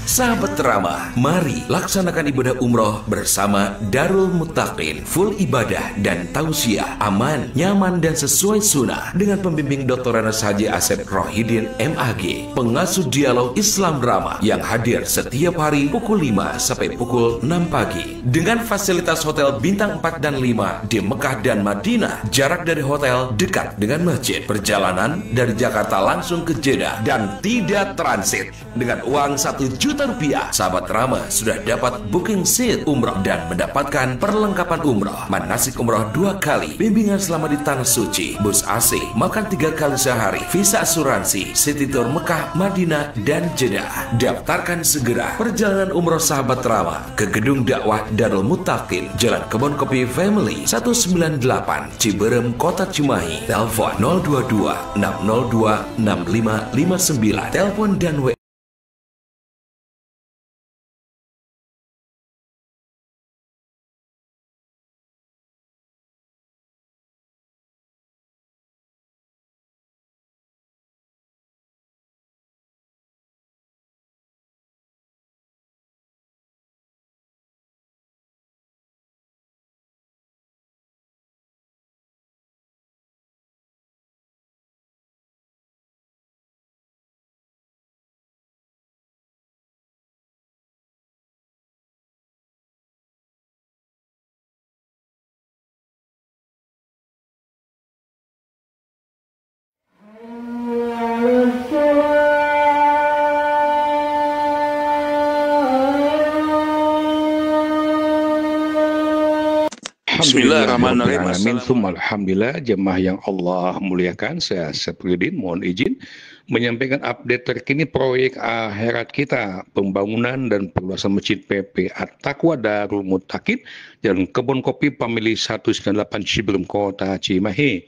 Sahabat Ramah, mari laksanakan ibadah umroh bersama Darul Muttaqin. Full ibadah dan tausiah, aman, nyaman dan sesuai sunnah dengan pembimbing Dr. Anas Haji Asep Rohidin MAG, pengasuh dialog Islam Ramah yang hadir setiap hari pukul 5 sampai pukul 6 pagi dengan fasilitas hotel bintang 4 dan 5 di Mekah dan Madinah. Jarak dari hotel dekat dengan masjid. Perjalanan dari Jakarta langsung ke Jeddah dan tidak transit. Dengan uang 1 juta rupiah, sahabat Ramah sudah dapat booking seat umroh dan mendapatkan perlengkapan umroh, manasik umroh 2 kali, bimbingan selama di Tanah Suci, bus AC, makan 3 kali sehari, visa asuransi, city tour Mekah, Madinah, dan Jeddah. Daftarkan segera perjalanan umroh sahabat Ramah ke Gedung Dakwah Darul Muttaqin, Jalan Kebon Kopi Family 198, Ciberem, Kota Cimahi. Telepon 022 602 6559. Telepon dan WA. Bismillahirrahmanirrahim. Alhamdulillah, jemaah yang Allah muliakan, saya Sepridin mohon izin menyampaikan update terkini proyek akhirat kita, pembangunan dan perluasan Masjid PP At-Taqwa Darul Muttaqin Jalan Kebon Kopi Family 198 Ciberem Kota Cimahi.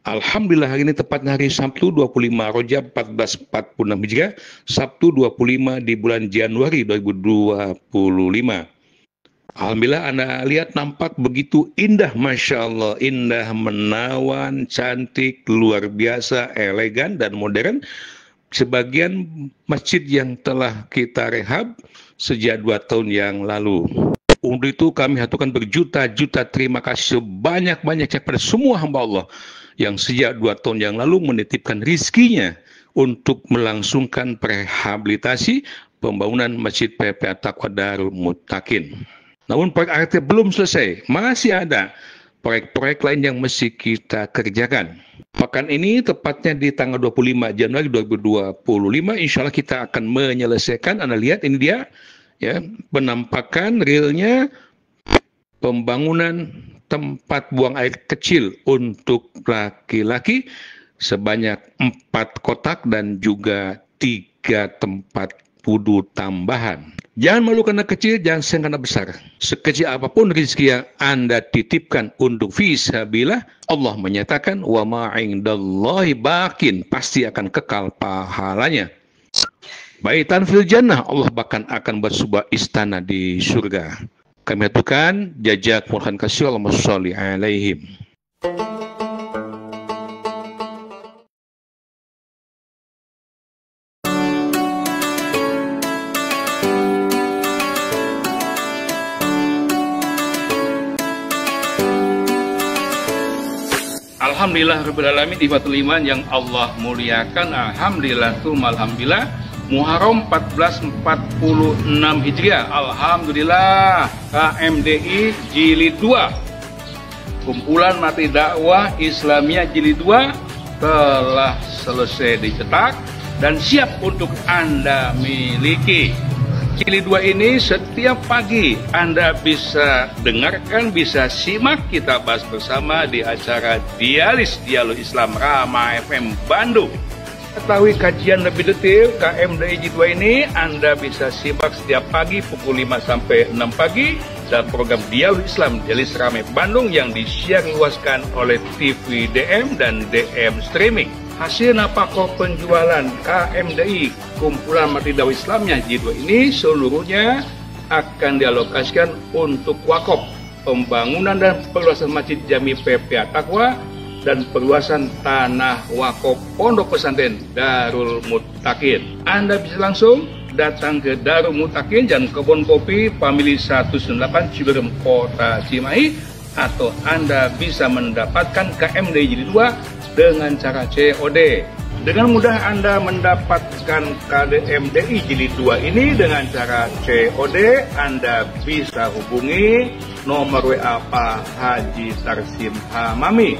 Alhamdulillah, hari ini tepatnya hari Sabtu 25 Rajab 1446 Hijriah, Sabtu 25 di bulan Januari 2025. Alhamdulillah, Anda lihat nampak begitu indah, Masya Allah, indah, menawan, cantik, luar biasa, elegan dan modern. Sebagian masjid yang telah kita rehab sejak 2 tahun yang lalu. Untuk itu kami haturkan berjuta-juta terima kasih sebanyak-banyaknya kepada semua hamba Allah yang sejak 2 tahun yang lalu menitipkan rizkinya untuk melangsungkan rehabilitasi pembangunan Masjid PP At-Taqwa Darul Muttaqin. Namun proyek akhirat belum selesai, masih ada proyek-proyek lain yang mesti kita kerjakan. Pekan ini, tepatnya di tanggal 25 Januari 2025, insya Allah kita akan menyelesaikan. Anda lihat ini dia, ya, penampakan realnya pembangunan tempat buang air kecil untuk laki-laki sebanyak 4 kotak dan juga 3 tempat wudhu tambahan. Jangan malu karena kecil, jangan sayang karena besar. Sekecil apapun rezeki yang Anda titipkan untuk fisabilillah, Allah menyatakan wa ma indallahi baqin, pasti akan kekal pahalanya. Baitan fil jannah, Allah bahkan akan bersebuah istana di surga. Kami haturkan jazakumullah kasih, Allahumma sholli alaihim. Alhamdulillah Rabbil Alamin, ibatul iman yang Allah muliakan. Alhamdulillah alhamdulillah. Muharram 1446 Hijriah. Alhamdulillah, KMDI Jilid 2, kumpulan mati dakwah Islamiyah Jilid 2 telah selesai dicetak dan siap untuk Anda miliki. Jilid 2 ini setiap pagi Anda bisa dengarkan, bisa simak, kita bahas bersama di acara Dialog Islam Ramah FM Bandung. Ketahui kajian lebih detail KMDI Jilid 2 ini, Anda bisa simak setiap pagi pukul 5 sampai 6 pagi dan program Dialog Islam Dialog Ramah Bandung yang disiar luaskan oleh TV DM dan DM Streaming. Hasil nafkah penjualan KMDI, kumpulan mati dakwah Islamnya Jilid 2 ini, seluruhnya akan dialokasikan untuk wakaf, pembangunan dan perluasan Masjid Jami PP At-Taqwa dan perluasan tanah wakaf Pondok Pesantren Darul Muttaqin. Anda bisa langsung datang ke Darul Mutakin dan Kebun Kopi Family 198 Ciberem Kota Cimahi, atau Anda bisa mendapatkan KMD Jilid 2 dengan cara COD. Dengan mudah Anda mendapatkan KMDI Jilid 2 ini dengan cara COD. Anda bisa hubungi nomor WA Pak Haji Tarsim Hamami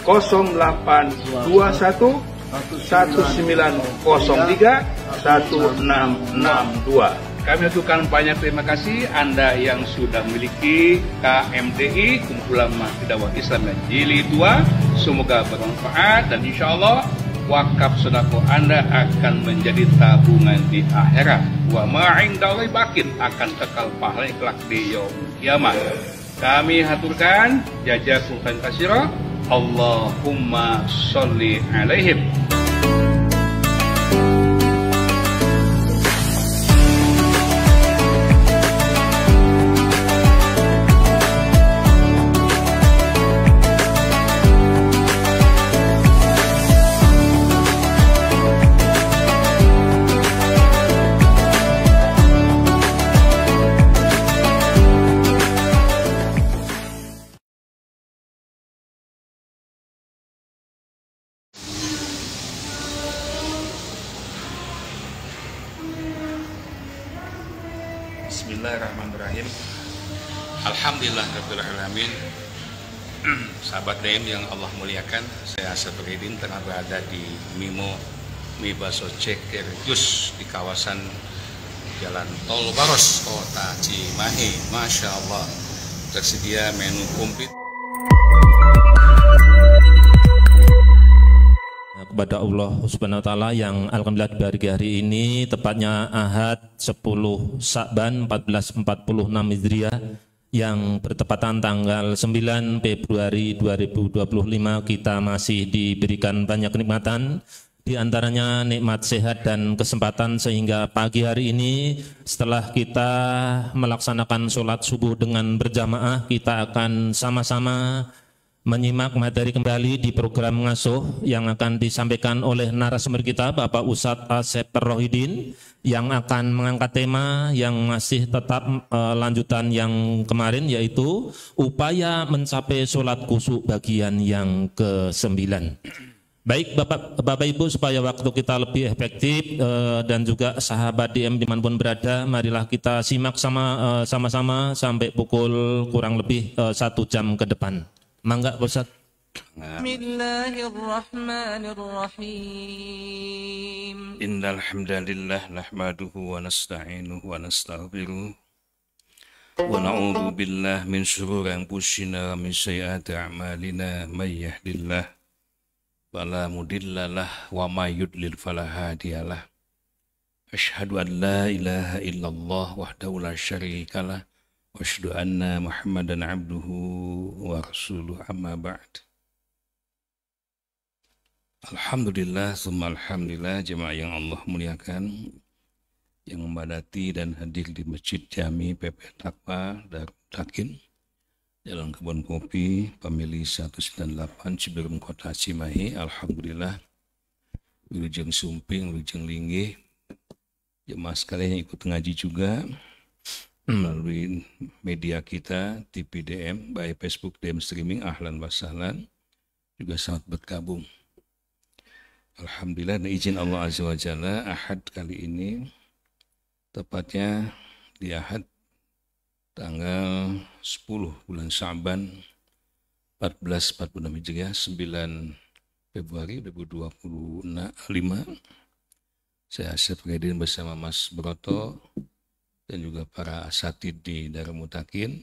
0821 1903 1662. Kami ucapkan banyak terima kasih Anda yang sudah memiliki KMDI, Kumpulan Mahdi Dakwah Islam Jilid 2. Semoga bermanfaat dan insya Allah wakaf sedekah Anda akan menjadi tabungan di akhirat. Wa ma'indallahi baqin, akan kekal pahala kelak di yaumul kiamah. Kami haturkan jazakumullah katsira. Allahumma sholli alaihim. Bismillahirrahmanirrahim. Alhamdulillahirrahmanirrahim. Sahabat DM yang Allah muliakan, saya Asep Ridin tengah berada di Mimo Mibaso Ceker Jus di kawasan Jalan Tol Baros, Kota Cimahi. Masya Allah, tersedia menu komplit. Kepada Allah Subhanahu wa taala yang alhamdulillah di hari ini tepatnya Ahad 10 Sa'ban 1446 Hijriah yang bertepatan tanggal 9 Februari 2025, kita masih diberikan banyak kenikmatan, di antaranya nikmat sehat dan kesempatan sehingga pagi hari ini setelah kita melaksanakan sholat subuh dengan berjamaah, kita akan sama-sama menyimak materi kembali di program Ngasuh yang akan disampaikan oleh narasumber kita Bapak Ustadz Asep Rohidin, yang akan mengangkat tema yang masih tetap lanjutan yang kemarin, yaitu upaya mencapai sholat khusyuk bagian yang ke-9. Baik Bapak Ibu, supaya waktu kita lebih efektif dan juga sahabat DM dimanapun berada, marilah kita simak sama-sama sampai pukul kurang lebih 1 jam ke depan. Mangga Ustaz. Bismillahirrahmanirrahim. Innal hamdalillah nahmaduhu wa nasta'inuhu wa nastaghfiruh wa na'udzu billahi min shururi anfusina wa min sayyiati a'malina, may yahdihillahu fala mudhillalah wa may yudlil fala hadiyalah. Asyhadu an la ilaha illallah wahdahu la syarikalah wa asyhadu anna Muhammadan abduhu wa rasuluh, amma ba'd. Alhamdulillah, summa alhamdulillah, jemaah yang Allah muliakan, yang memadati dan hadir di Masjid Jami PP Taqwa Darul Mutakin, Jalan Kebun Kopi Family 198 Ciberem Kota Cimahi. Alhamdulillah, wilujeng sumping, wilujeng linggih, jemaah sekalian yang ikut ngaji juga melalui media kita TV DM, baik Facebook DM streaming, ahlan wa sahlan, juga sangat bergabung. Alhamdulillah, dan izin Allah Azza wa Jalla, Ahad kali ini tepatnya di Ahad tanggal 10 bulan Sa'ban 1446 Hijriah, 9 Februari 2025. Saya Asep Ridin bersama Mas Broto dan juga para asatid di Darul Mutakin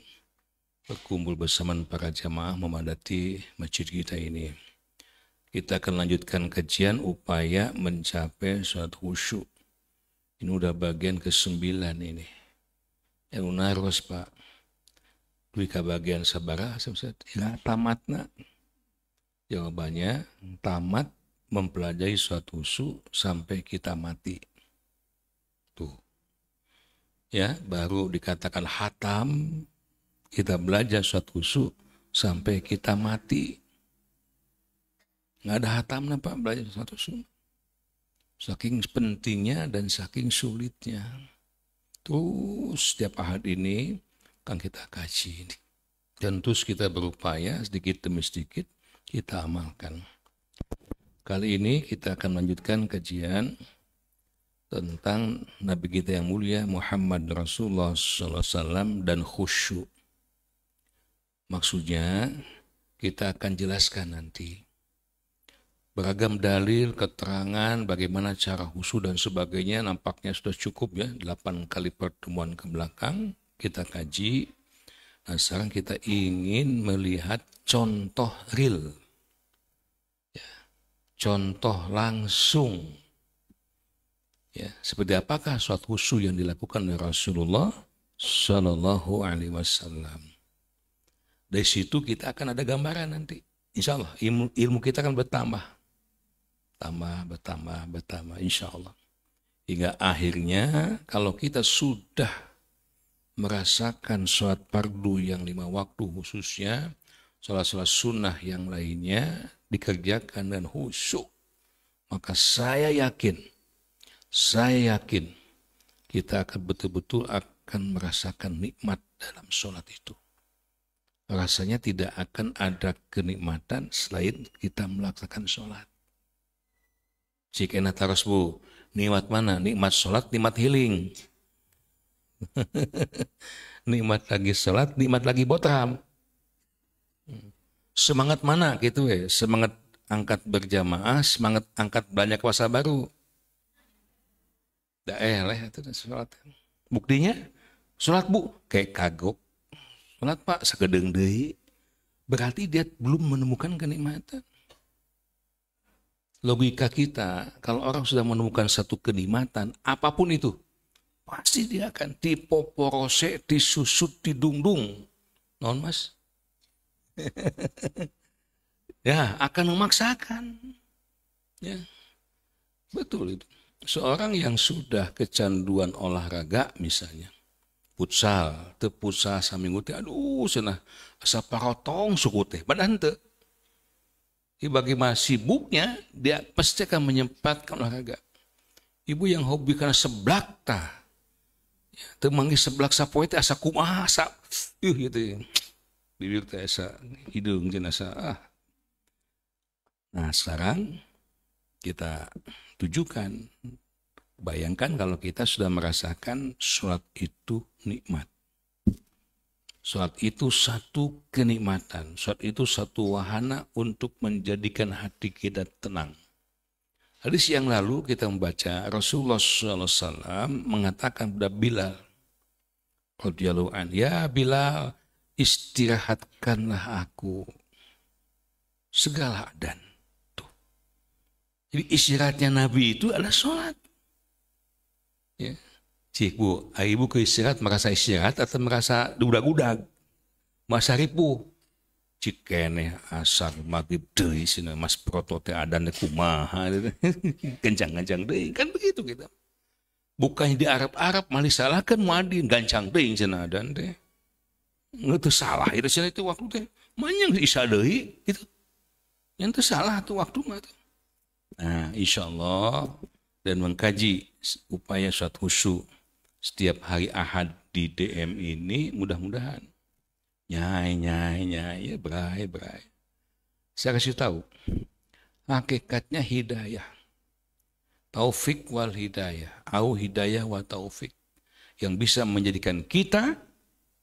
berkumpul bersama para jamaah memadati masjid kita ini. Kita akan lanjutkan kajian upaya mencapai sholat khusyuk. Ini udah bagian ke-9 ini. Yang naros Pak. Duika bagian sabara, ya tamatna. Jawabannya tamat mempelajari sholat khusyuk sampai kita mati. Tuh. Ya, baru dikatakan hatam, kita belajar sholat khusyuk sampai kita mati. Nggak ada hatamnya Pak, belajar sholat khusyuk. Saking pentingnya dan saking sulitnya. Terus setiap ahad ini akan kita kaji. Dan terus kita berupaya sedikit demi sedikit kita amalkan. Kali ini kita akan lanjutkan kajian tentang Nabi kita yang mulia Muhammad Rasulullah SAW dan khusyuk. Maksudnya kita akan jelaskan nanti beragam dalil, keterangan, bagaimana cara khusyuk dan sebagainya. Nampaknya sudah cukup ya, 8 kali pertemuan ke belakang kita kaji. Nah sekarang kita ingin melihat contoh real, ya, contoh langsung. Ya, seperti apakah suatu khusyuk yang dilakukan oleh Rasulullah Shallallahu Alaihi Wasallam. Dari situ kita akan ada gambaran nanti. Insya Allah ilmu kita akan bertambah. Bertambah, insya Allah. Hingga akhirnya kalau kita sudah merasakan sholat fardu yang 5 waktu khususnya, sholat-sholat sunnah yang lainnya dikerjakan dengan khusyuk, maka saya yakin kita akan betul-betul akan merasakan nikmat dalam sholat itu. Rasanya tidak akan ada kenikmatan selain kita melaksanakan sholat. Cikena taros bu, nikmat mana? Nikmat sholat, nikmat healing. Nikmat lagi sholat, nikmat lagi botram. Semangat mana gitu ya? Semangat angkat berjamaah, semangat angkat belanja puasa baru. Daerah itu sholat. Buktinya sholat bu, kayak kagok. Sholat pak, sekedeng deui. Berarti dia belum menemukan kenikmatan. Logika kita, kalau orang sudah menemukan satu kenikmatan, apapun itu, pasti dia akan dipoporose, disusut, didungdung. Non mas? Ya, akan memaksakan. Ya, betul itu. Seorang yang sudah kecanduan olahraga misalnya, futsal, futsal saminggu teh, aduh cenah asa parotong suku teh, padahal teu. Bagi sibuknya, dia pasti akan menyempatkan olahraga. Ibu yang hobi karena seblak tah, ya, temangi seblak sapoe teh asa kumaha asa, gitu. Bibir teh asa hidung jenasa. Nah sekarang kita tujukan, bayangkan kalau kita sudah merasakan sholat itu nikmat. Sholat itu satu kenikmatan, sholat itu satu wahana untuk menjadikan hati kita tenang. Hadis yang lalu kita membaca Rasulullah SAW mengatakan kepada Bilal, radhiyallahu anhu, ya Bilal, istirahatkanlah aku segala adan. Tuh. Jadi istirahatnya Nabi itu adalah sholat. Ya. Cik bu, ibu ke istirahat merasa istirahat atau merasa dudag-dudag, merasa ripuh. Cik kene asar maghrib deui cenah Mas Proto teh adan teh kumaha kencang-kencang deui, kan begitu kita. Bukannya di Arab-Arab malah salahkan muadzin gancang deui cenah adan teh. Nggak salah itu cenah itu waktu teh manyang isya deui gitu. Yang teh salah tuh waktu mah tuh. Nah, insyaallah dan mengkaji upaya sholat khusyuk setiap hari Ahad di DM ini mudah-mudahan nyai berai. Saya kasih tahu hakikatnya hidayah, taufik wal hidayah, au hidayah wa taufik, yang bisa menjadikan kita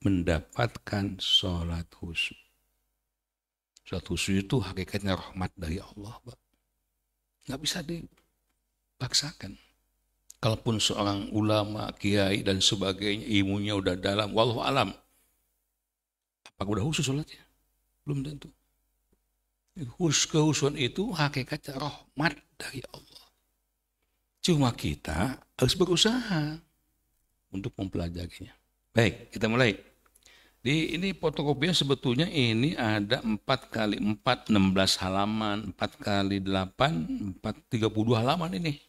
mendapatkan sholat khusyuk. Sholat khusyuk itu hakikatnya rahmat dari Allah, Pak. Nggak bisa dipaksakan. Kalaupun seorang ulama, kiai dan sebagainya, ilmunya udah dalam, wallahu alam, apakah udah khusus sholatnya? Belum tentu. Kehusuan itu hakikatnya rahmat dari Allah. Cuma kita harus berusaha untuk mempelajarinya. Baik, kita mulai. Ini fotokopinya sebetulnya ini ada 4 kali 4, 16 halaman, 4 kali 8, 32 halaman ini.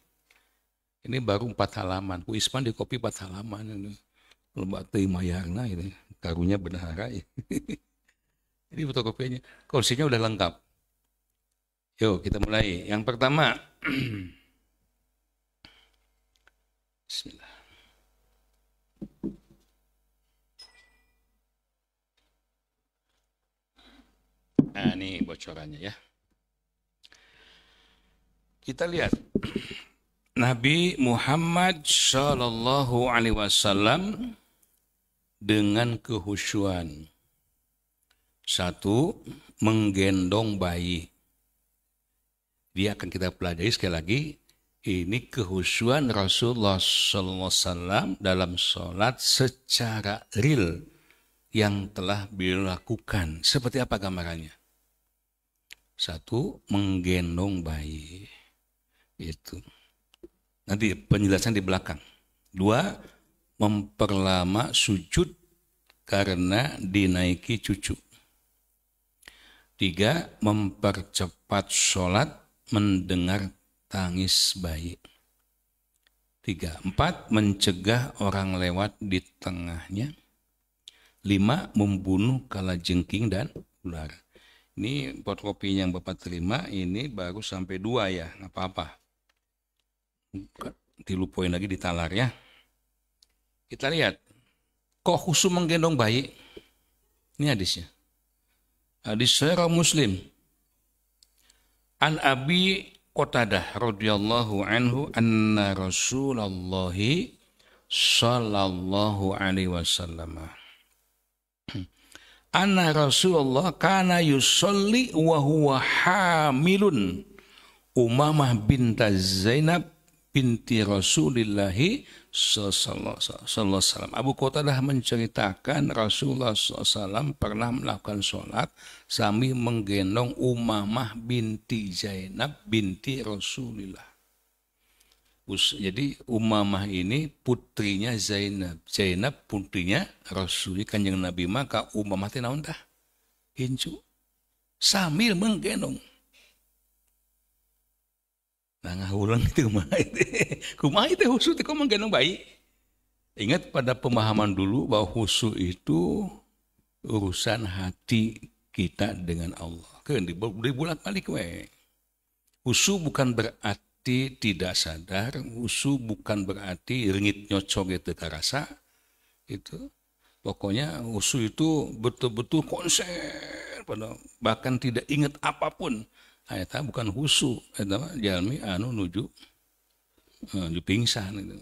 Ini baru 4 halaman. Ku Isman di kopi 4 halaman ini. Lembak teh mayarna ini. Karunya benahara ya. Ini fotokopinya. Kursinya udah lengkap. Yuk kita mulai. Yang pertama. Bismillah. Nah, ini bocorannya ya. Kita lihat Nabi Muhammad Shallallahu Alaihi Wasallam dengan kehusuan. Satu, menggendong bayi. Dia akan kita pelajari sekali lagi. Ini kehusuan Rasulullah Sallallahu Alaihi Wasallam dalam sholat secara real yang telah beliau lakukan. Seperti apa gambarannya? Satu, menggendong bayi. Itu. Nanti penjelasan di belakang. Dua, memperlama sujud karena dinaiki cucu. Tiga, mempercepat sholat mendengar tangis bayi. Tiga, empat, mencegah orang lewat di tengahnya. Lima, membunuh kalajengking dan ular. Ini fotokopi yang Bapak terima, ini baru sampai 2 ya, nggak apa-apa. Dilupain lagi di talar ya. Kita lihat, kok khusus menggendong bayi? Ini hadisnya. Hadis Sahih Muslim. An Abi Qatadah radhiyallahu anhu anna Rasulullah sallallahu alaihi wasallam. Anna Rasulullah kana yusolli wa huwa hamilun Umamah binta Zainab binti Rasulillahi sallallahu alaihi wasallam. Abu Qatadah menceritakan Rasulullah SAW pernah melakukan sholat sambil menggendong Umamah binti Zainab binti Rasulillah. Jadi Umamah ini putrinya Zainab. Zainab putrinya Rasul Kanjeng Nabi, maka Umamah teh naon tah? Hincu. Sambil menggendong. Nah ngahulang itu kumaha itu husu teh kok menggendong bayi. Ingat pada pemahaman dulu bahwa husu itu urusan hati kita dengan Allah. Kan dibolak-balik we. Husu bukan berarti tidak sadar, husu bukan berarti rengit nyocok itu karasa. Itu pokoknya husu itu betul-betul konsen, bahkan tidak ingat apapun. Eta bukan husu, eta jalmi anu nuju pingsan itu.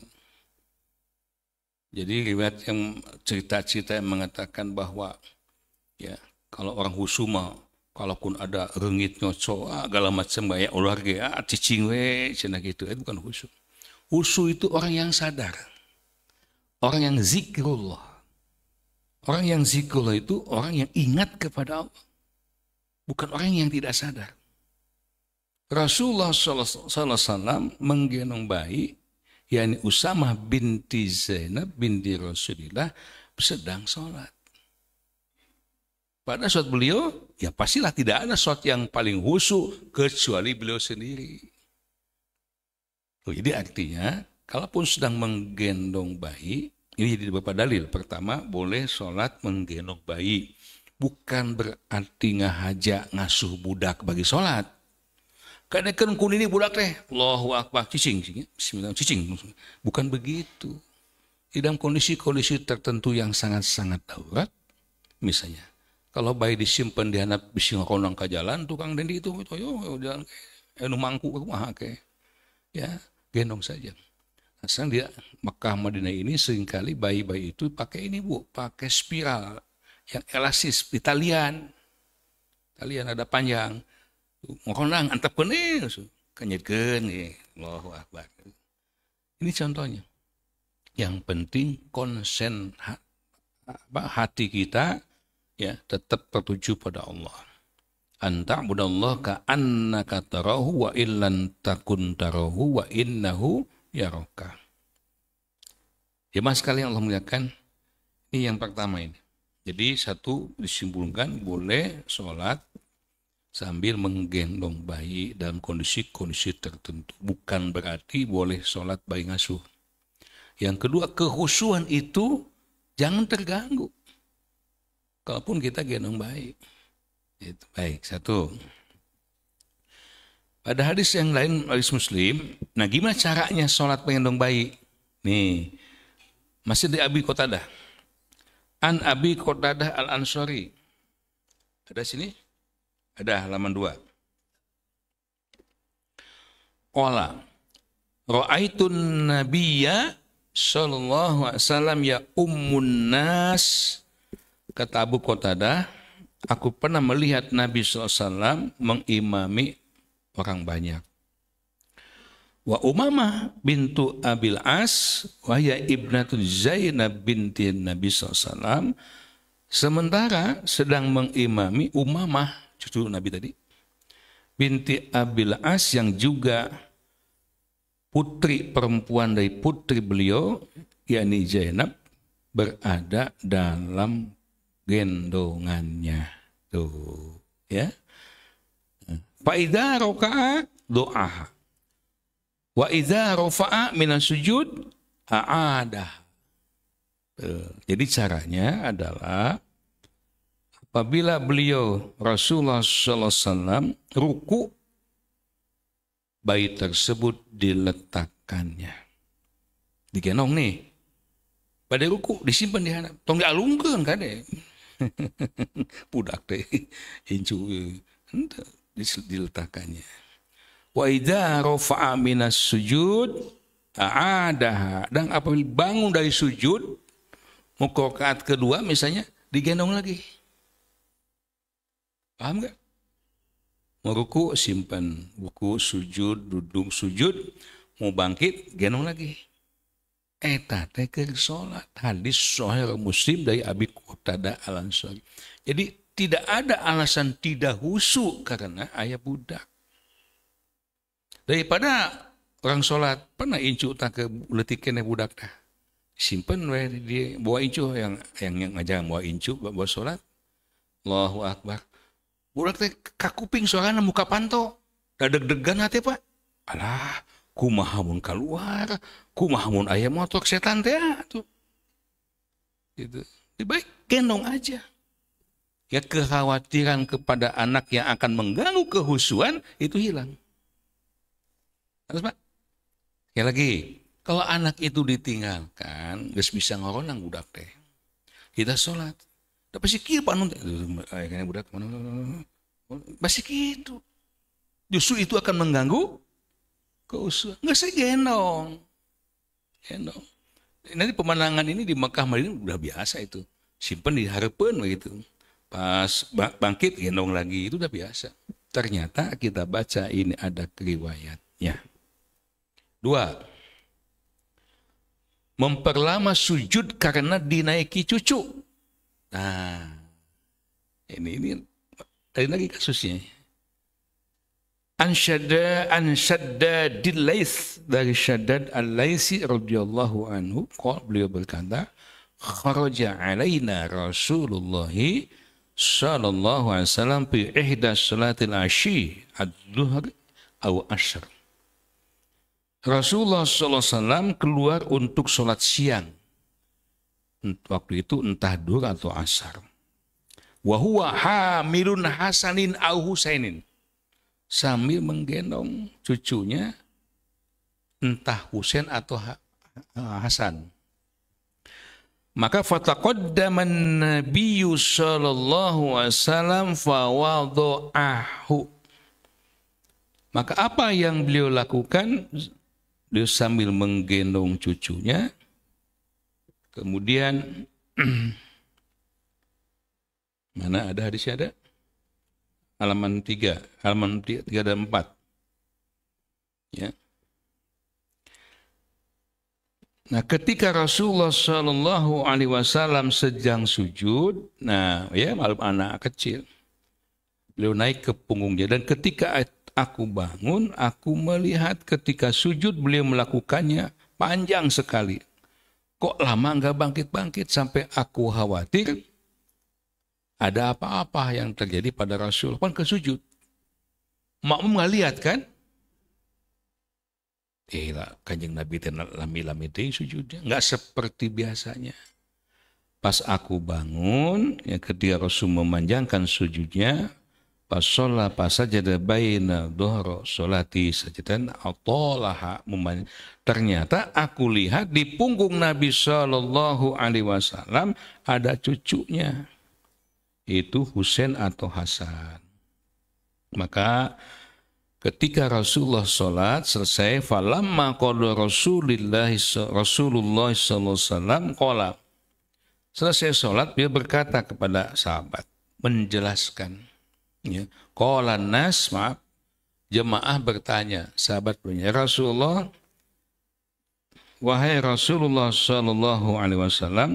Jadi riwayat yang cerita-cerita yang mengatakan bahwa ya kalau orang husu mah kalaupun ada rengit nyocok segala macam kayak ular ge cicing we cenah gitu, itu bukan husu. Husu itu orang yang sadar. Orang yang zikrullah. Orang yang zikrullah itu orang yang ingat kepada Allah. Bukan orang yang tidak sadar. Rasulullah SAW menggendong bayi, yakni Usamah binti Zainab binti Rasulillah sedang sholat. Pada sholat beliau, ya pastilah tidak ada sholat yang paling khusyuk kecuali beliau sendiri. Jadi artinya, kalaupun sedang menggendong bayi, ini jadi beberapa dalil. Pertama, boleh sholat menggendong bayi. Bukan berarti ngahaja ngasuh budak bagi sholat. Karena kan ini budak teh, Allahu Akbar, cicing, bismillah, cicing. Bukan begitu. Di dalam kondisi-kondisi tertentu yang sangat-sangat darurat, misalnya, kalau bayi disimpan di handap bisi ngakonang ke jalan, tukang dendi itu, yo jalan kayak mangku kumaha kayak, ya gendong saja. Nah, sekarang dia Mekah Madinah ini seringkali bayi-bayi itu pakai ini bu, pakai spiral yang elastis, Italian ada panjang. Ngorang antap kene kenyetkeun nggih Allahu Akbar. Ini contohnya. Yang penting konsen hati kita ya tetap tertuju pada Allah. Anta budallah ka annaka tarahu wa illan takun tarahu wa innahu yaraka. Jemaah sekalian Allah muliakan, ini yang pertama ini. Jadi satu disimpulkan boleh sholat sambil menggendong bayi dalam kondisi-kondisi tertentu. Bukan berarti boleh sholat bayi ngasuh. Yang kedua, kekhusyuan itu jangan terganggu. Kalaupun kita gendong bayi. Itu baik, satu. Pada hadis yang lain, hadis Muslim, nah gimana caranya sholat menggendong bayi? Nih, masih di Abi Qatadah. An Abi Qatadah Al-Ansari. Ada sini? Ada halaman 2. Qala ra'aitun nabiyya sallallahu alaihi wasallam ya ummun nas, kata Abu Qatadah, aku pernah melihat Nabi sallallahu alaihi wasallam mengimami orang banyak. Wa Umamah bintu Abil As wa ya ibnatu Zainab binti Nabi sallallahu alaihi wasallam, sementara sedang mengimami Umamah, cucu Nabi tadi, binti Abil As yang juga putri perempuan dari putri beliau, yakni Zainab, berada dalam gendongannya. Tuh, ya. Fa idza raka'a doa. Wa idza rafa'a minas sujud a'adah. Jadi caranya adalah apabila beliau Rasulullah sallallahu alaihi wasallam ruku, bayi tersebut diletakkannya. Digendong nih. Pada ruku disimpan di handap. Tong dialungkeun kan deh. Budak teh incu diletakkannya. Wa idza rafa'a minas sujud a'adaha, dan apabila bangun dari sujud mau ke rakaat kedua misalnya digendong lagi. Paham enggak? Mau ruku simpan buku, sujud, duduk sujud, mau bangkit gendong lagi. Eta teh keur salat. Hadis sahih Muslim dari Abi Qatadah Al-Ansari. Jadi tidak ada alasan tidak khusyuk karena aya budak. Daripada orang sholat pernah incu tak ke letikin budak dah simpen dia bawa incu yang ngajar bawa incu bawa sholat. Allahu Akbar, budak teh kakuping suarana muka panto da deg-degan hati pak. Alah kumaha mun keluar, kumaha mun aya motor setan teh tuh gitu. Baik gendong aja. Ya, kekhawatiran kepada anak yang akan mengganggu kehusuan itu hilang. Terus Pak, sekali lagi, kalau anak itu ditinggalkan, gak bisa ngoronang budak teh. Kita sholat, tapi si kieu panun kayaknya budak masih gitu. Justru itu akan mengganggu keusuhan. Nggak saya gendong. Nanti pemandangan ini di Mekah Madinah udah biasa itu. Simpen di harapan begitu. Pas bangkit gendong lagi, itu udah biasa. Ternyata kita baca ini ada riwayatnya. 2. Memperlama sujud karena dinaiki cucu. Nah, ini lagi kasusnya. Anshaddad Laits, dari Shaddad Al-Laitsi radhiyallahu anhu, beliau berkata, kharaja alaina Rasulullah sallallahu alaihi wasallam fi ihda salatil asyi ad-dhuhr aw ashr. Rasulullah sallallahu alaihi wasallam keluar untuk sholat siang. Waktu itu entah duhur atau asar. Wa huwa hamilun Hasanin aw Husainin. Sambil menggendong cucunya entah Husain atau Hasan. Maka fataqaddama an-nabiyyu sallallahu alaihi wasallam fa wada'ahu. Maka apa yang beliau lakukan? Dia sambil menggendong cucunya, kemudian mana ada hadisnya ada? Halaman 3 dan 4. Ya. Nah, ketika Rasulullah Shallallahu Alaihi Wasallam sedang sujud, nah ya malam anak kecil, beliau naik ke punggungnya, dan ketika aku bangun, aku melihat ketika sujud beliau melakukannya panjang sekali. Kok lama nggak bangkit-bangkit, sampai aku khawatir ada apa-apa yang terjadi pada Rasul. Kan ke sujud, makmum nggak lihat kan? Kanjeng Nabi lami-lami teh sujudnya nggak seperti biasanya. Pas aku bangun, ya ketika Rasul memanjangkan sujudnya, Fasolla fasajada baina dhuhra sholati sajadan atolaha. Ternyata aku lihat di punggung Nabi Shallallahu Alaihi Wasallam ada cucunya, itu Husain atau Hasan. Maka ketika Rasulullah sholat selesai, falamma qada Rasulullah sallallahu alaihi wasallam qala, selesai sholat dia berkata kepada sahabat, menjelaskan, ya, qala nas, maaf, jemaah bertanya, sahabat punya, Rasulullah, wahai Rasulullah sallallahu alaihi wasallam,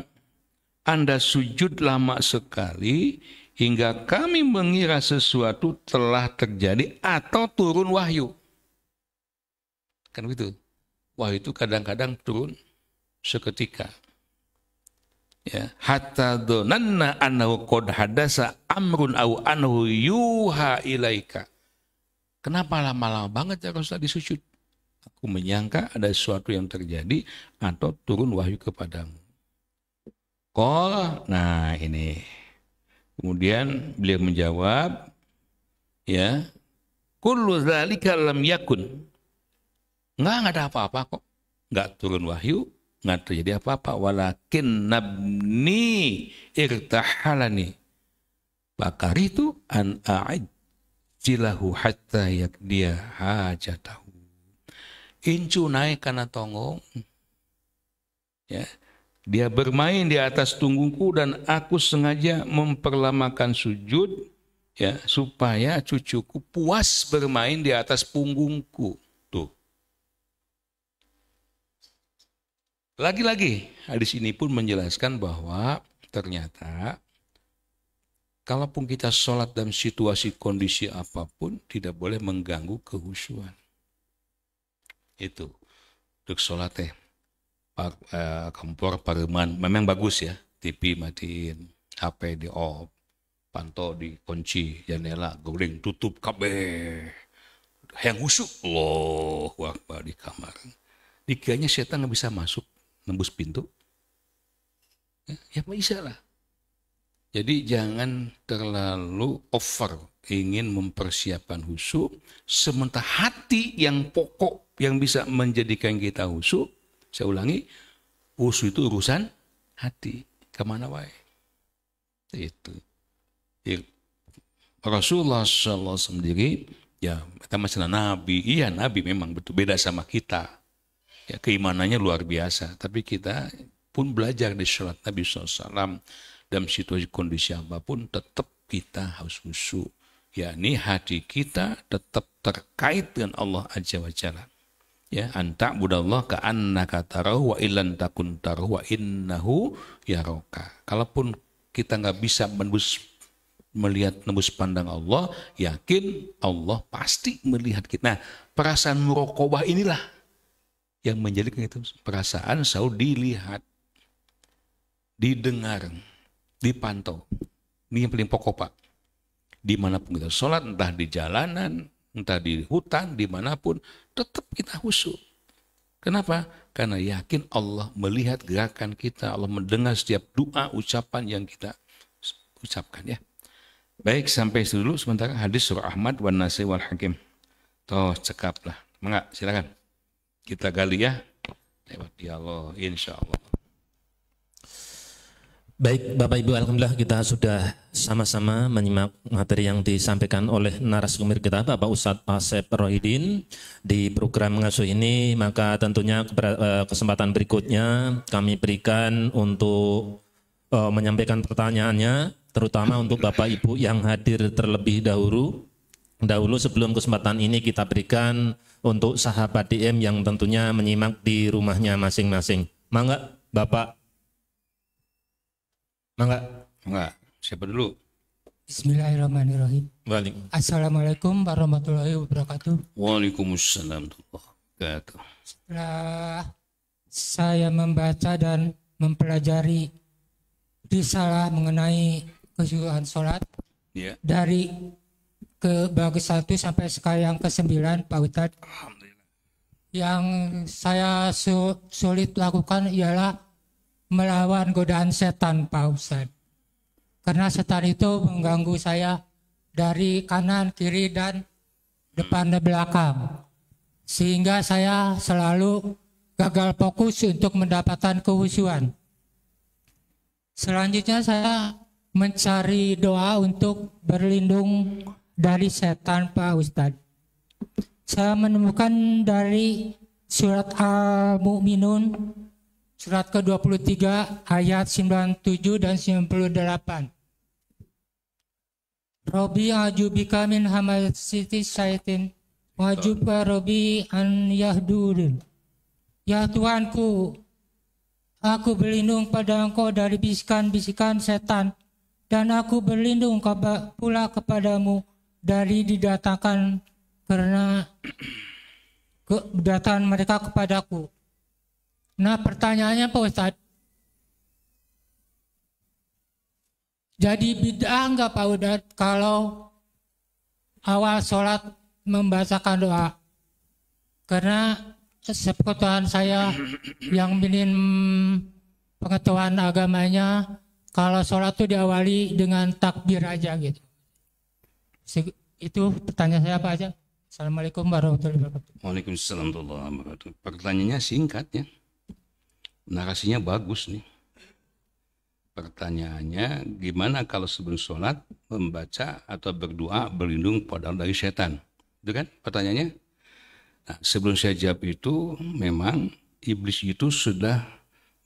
Anda sujud lama sekali hingga kami mengira sesuatu telah terjadi atau turun wahyu. Kan begitu. Wahyu itu kadang-kadang turun seketika. Ya, hatta dhananna annahu qad hadasa amrun aw annahu yuha ilaika. Kenapa lama-lama banget ya Rasulullah disujud? Aku menyangka ada sesuatu yang terjadi atau turun wahyu kepadamu. Nah ini. Kemudian beliau menjawab, ya, kullu dzalika lam yakun. Enggak ada apa-apa kok. Enggak turun wahyu, enggak terjadi apa-apa. Walakin nabni irtahalani. Bakar itu an a'ajjilahu hatta yakdiya hajatahu. Incu naik karena tongong. Ya. Dia bermain di atas tunggungku dan aku sengaja memperlamakan sujud, ya, supaya cucuku puas bermain di atas punggungku. Tuh. Lagi-lagi hadis ini pun menjelaskan bahwa ternyata kalaupun kita sholat dalam situasi kondisi apapun tidak boleh mengganggu kehusuan. Itu untuk sholat kompor pareman memang bagus ya, TV matiin, HP di off, pantau dikunci, jendela goreng tutup kabeh, yang husuk, Allahu Akbar di kamar. Dikiranya setan nggak bisa masuk nembus pintu, ya bisa lah. Jadi jangan terlalu over ingin mempersiapkan husuk, sementara hati yang pokok yang bisa menjadikan kita husuk. Saya ulangi, khusyuk itu urusan hati. Kemana wae? Itu. Rasulullah SAW sendiri, ya kita masalah Nabi. Iya Nabi memang betul beda sama kita. Ya keimanannya luar biasa. Tapi kita pun belajar di sholat Nabi SAW. Dalam situasi kondisi apapun tetap kita harus khusyuk. yakni hati kita tetap terkait dengan Allah Azza wa Jalla. Ya, anta budallah ka annaka tarahu wa illan takun tarahu wa innahu yaraka. Kalaupun kita nggak bisa nembus pandang Allah, yakin Allah pasti melihat kita. Nah, perasaan muraqabah inilah yang menjadikan itu perasaan selalu dilihat, didengar, dipantau. Ini yang paling pokok, Pak. Dimanapun kita sholat, entah di jalanan, entah di hutan, dimanapun, tetap kita khusyuk. Kenapa? Karena yakin Allah melihat gerakan kita, Allah mendengar setiap doa, ucapan yang kita ucapkan, ya. Baik, sampai dulu sementara hadis surah Ahmad wan Nasai wal Hakim. Toh cekaplah. Mangga, silakan. Kita gali ya. Lewat dialog, insya Allah. Baik, Bapak Ibu, alhamdulillah kita sudah sama-sama menyimak materi yang disampaikan oleh narasumber kita, Bapak Ustadz Asep Rohidin di program Ngasuh ini. Maka tentunya kesempatan berikutnya kami berikan untuk menyampaikan pertanyaannya, terutama untuk Bapak Ibu yang hadir terlebih dahulu. Sebelum kesempatan ini kita berikan untuk sahabat DM yang tentunya menyimak di rumahnya masing-masing. Mangga, Bapak. Enggak. Siapa dulu? Bismillahirrahmanirrahim. Assalamualaikum warahmatullahi wabarakatuh. Waalaikumsalam warahmatullahi wabarakatuh. Setelah saya membaca dan mempelajari risalah mengenai kesyukuran sholat, ya, dari ke bab 1 sampai sekarang ke-9, Pak Ustadz. Alhamdulillah. Yang saya sulit lakukan ialah melawan godaan setan, Pak Ustadz. Karena setan itu mengganggu saya dari kanan, kiri, dan depan dan belakang. Sehingga saya selalu gagal fokus untuk mendapatkan kehusyuan. Selanjutnya saya mencari doa untuk berlindung dari setan, Pak Ustadz. Saya menemukan dari surat Al-Mu'minun, surat ke-23 ayat 97 dan 98. Robi ajubika min hamasiti syaitin wajubka Robi an yahdudun. Ya Tuhanku, aku berlindung pada Engkau dari bisikan-bisikan setan, dan aku berlindung pula kepadamu dari didatangkan karena kedatangan mereka kepadaku. Nah, pertanyaannya Pak Ustadz, jadi bid'ah enggak Pak Ustadz kalau awal sholat membacakan doa? Karena sepengetahuan saya yang minim pengetahuan agamanya, kalau sholat itu diawali dengan takbir aja gitu. Itu pertanyaan saya Pak aja. Assalamualaikum warahmatullahi wabarakatuh. Waalaikumsalam warahmatullahi wabarakatuh. Pertanyaannya singkat ya. Narasinya bagus nih. Pertanyaannya, gimana kalau sebelum sholat membaca atau berdoa berlindung pada dari setan? Itu kan pertanyaannya? Nah, sebelum saya jawab itu, memang iblis itu sudah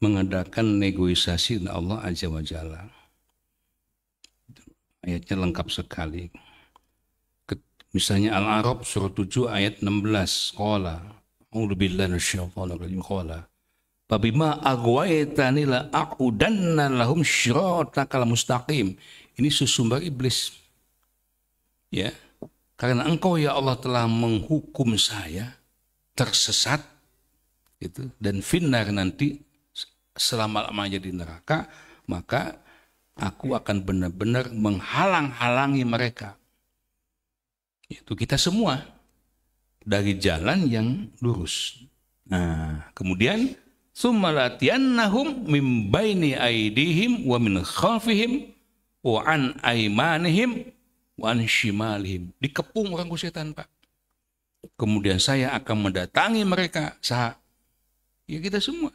mengadakan negosiasi dengan Allah Azza wa Jalla. Ayatnya lengkap sekali. Misalnya Al-A'raf surah 7 ayat 16. Qala, a'udzubillahi minasyaitonir rajim. Qala, fabima aghwaytani la aqudanna lahum syiratakal mustaqim. Ini sesumber iblis. Ya. Karena Engkau ya Allah telah menghukum saya tersesat itu dan finnar nanti selama-lamanya di neraka, maka aku akan benar-benar menghalang-halangi mereka. Itu kita semua dari jalan yang lurus. Nah, kemudian summalatiyannahum min baini aidihim wa min khalfihim wa an aimanihim wa an shimalihim. Dikepung orang setan, Pak. Kemudian saya akan mendatangi mereka, ya kita semua.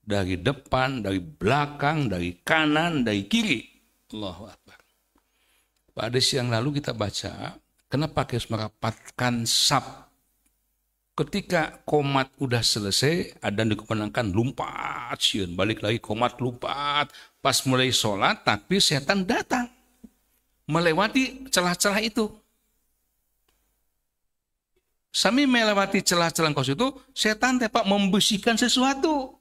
Dari depan, dari belakang, dari kanan, dari kiri. Allahu Akbar. Pada siang lalu kita baca, kenapa harus merapatkan saf? Ketika komat udah selesai, ada yang dikemenangkan lompat, siun, balik lagi komat lompat. Pas mulai sholat, tapi setan datang. Melewati celah-celah itu. Sambil melewati celah-celah kos itu, setan tepak membisikkan sesuatu.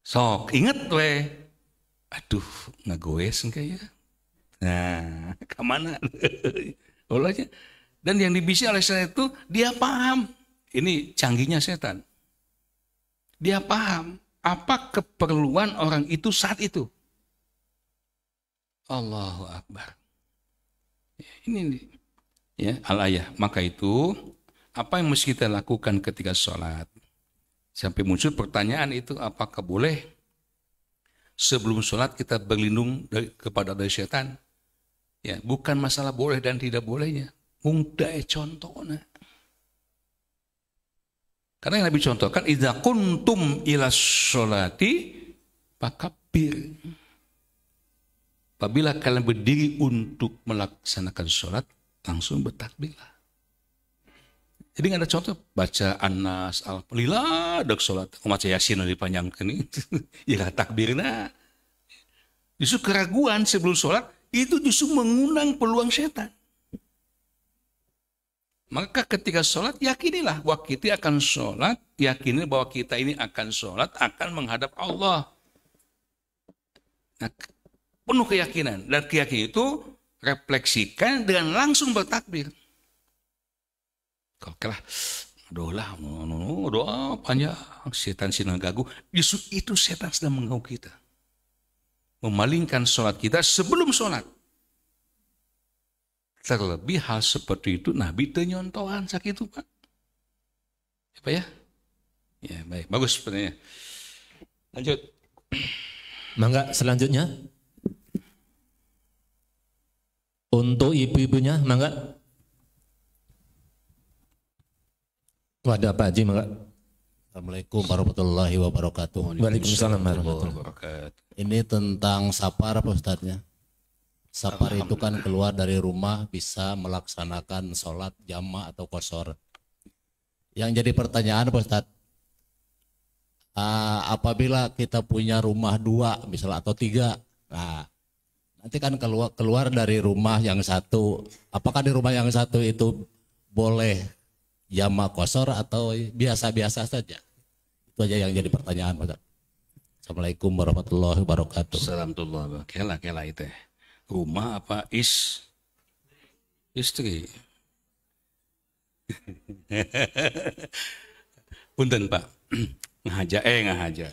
Sok, inget weh. Aduh, ngagoes kayaknya. Nah, kemana? Dan yang dibisik oleh setan itu, dia paham. Ini canggihnya setan. Dia paham apa keperluan orang itu saat itu. Allahu Akbar. Ini nih. Ya, al-ayah. Maka itu, apa yang mesti kita lakukan ketika sholat? Sampai muncul pertanyaan itu, apakah boleh sebelum sholat kita berlindung kepada dari setan? Ya, bukan masalah boleh dan tidak bolehnya. Mudah contohnya. Karena yang Nabi contohkan, idza kuntum ila sholati fakabbir. Apabila kalian berdiri untuk melaksanakan sholat, langsung bertakbirlah. Jadi nggak ada contoh baca An-Nas, Al-Lillah, dok sholat, baca Yasin dipanjangkan ini, ya takbirna. Justru keraguan sebelum sholat itu justru mengundang peluang setan. Maka ketika sholat, yakinilah bahwa kita akan sholat, yakini bahwa kita ini akan sholat, akan menghadap Allah. Nah, penuh keyakinan. Dan keyakinan itu refleksikan dengan langsung bertakbir. Oke lah, doa panjang, setan sedang ganggu. Justru itu setan sedang mengganggu kita. Memalingkan sholat kita sebelum sholat. Terlebih hal seperti itu Nabi tenyontohan sakit itu, Pak. Apa ya? Ya, baik. Bagus sebenarnya. Lanjut. Mangga selanjutnya. Untuk ibu-ibunya, mangga. Wadah Pak Haji, mangga. Assalamualaikum warahmatullahi wabarakatuh. Waalaikumsalam warahmatullahi wabarakatuh. Ini tentang sapar Pak Ustadznya. Sapar itu kan keluar dari rumah bisa melaksanakan sholat jamaah atau qashar. Yang jadi pertanyaan Pak Ustadz, apabila kita punya rumah 2 misalnya atau 3, nah nanti kan keluar dari rumah yang satu, apakah di rumah yang satu itu boleh jamaah qashar atau biasa-biasa saja? Itu aja yang jadi pertanyaan Pak Ustadz. Assalamualaikum warahmatullahi wabarakatuh. Assalamualaikum. Kela itu. Rumah apa istri? Punten Pak. Ngahaja.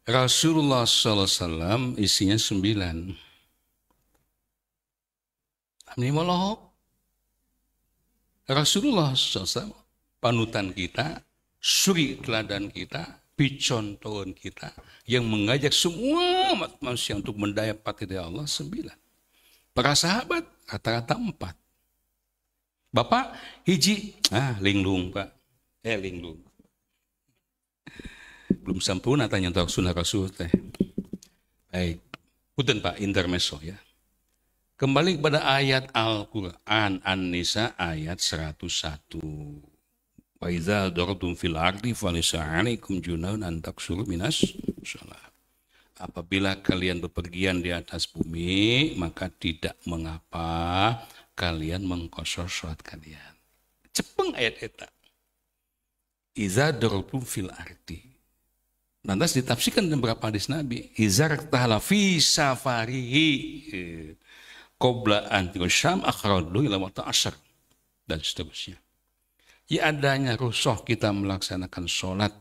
Rasulullah SAW isinya 9. Ini malah Rasulullah SAW panutan kita, suri teladan kita, picontohan kita yang mengajak semua umat manusia untuk mendapat hidayah Allah 9. Para sahabat rata-rata 4. Bapak hiji, linglung Pak. Linglung. Belum sempurna tanya untuk sunnah Rasul teh. Baik. Punten Pak, intermezzo ya. Kembali kepada ayat Al-Quran An-Nisa ayat 101. Wa idza darabtum fil ardi falaysa 'alaikum junahun an taksuru minas shalah. Apabila kalian bepergian di atas bumi, maka tidak mengapa kalian mengqashar salat kalian. Cepeng ayat eta. Idza darabtum fil ardi. Lantas ditafsirkan dalam beberapa hadis Nabi. Idza tahala fi safarihi qabla an tusham akhradu ila muta'asyar dan seterusnya. Ya adanya rusuh kita melaksanakan sholat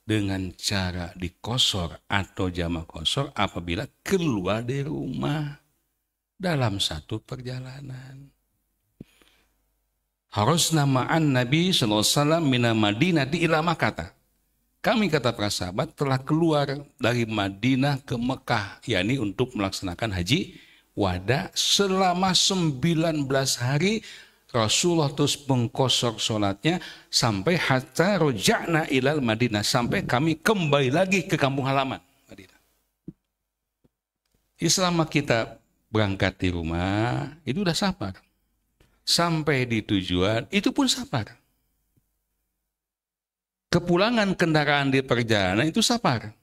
dengan cara dikosor atau jamaah kosor apabila keluar dari rumah dalam satu perjalanan. Harusna ma'an Nabi SAW mina Madinati ila Makkah. Kami kata para sahabat telah keluar dari Madinah ke Mekah, yakni untuk melaksanakan haji wada selama 19 hari. Rasulullah terus mengkosor sholatnya sampai hatta roja'na ilal Madinah, sampai kami kembali lagi ke kampung halaman Madinah. Selama kita berangkat di rumah itu udah sabar, sampai di tujuan itu pun sabar. Kepulangan kendaraan di perjalanan itu sabar.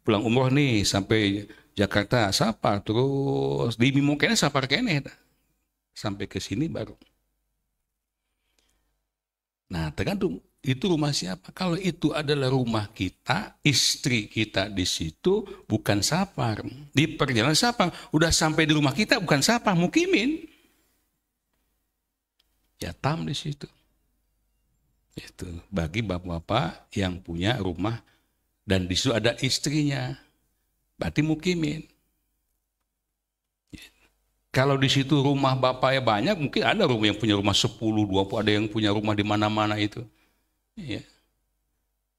Pulang umroh nih sampai Jakarta sabar, terus di Mimokene sabar kene sampai ke sini baru. Nah, tergantung itu rumah siapa. Kalau itu adalah rumah kita, istri kita di situ, bukan sapar. Di perjalanan sapar. Udah sampai di rumah kita, bukan sapar, mukimin. Ya tam di situ. Itu bagi bapak-bapak yang punya rumah dan di situ ada istrinya, berarti mukimin. Kalau di situ rumah bapaknya banyak, mungkin ada rumah yang punya rumah 10, 20, ada yang punya rumah di mana-mana itu. Ya.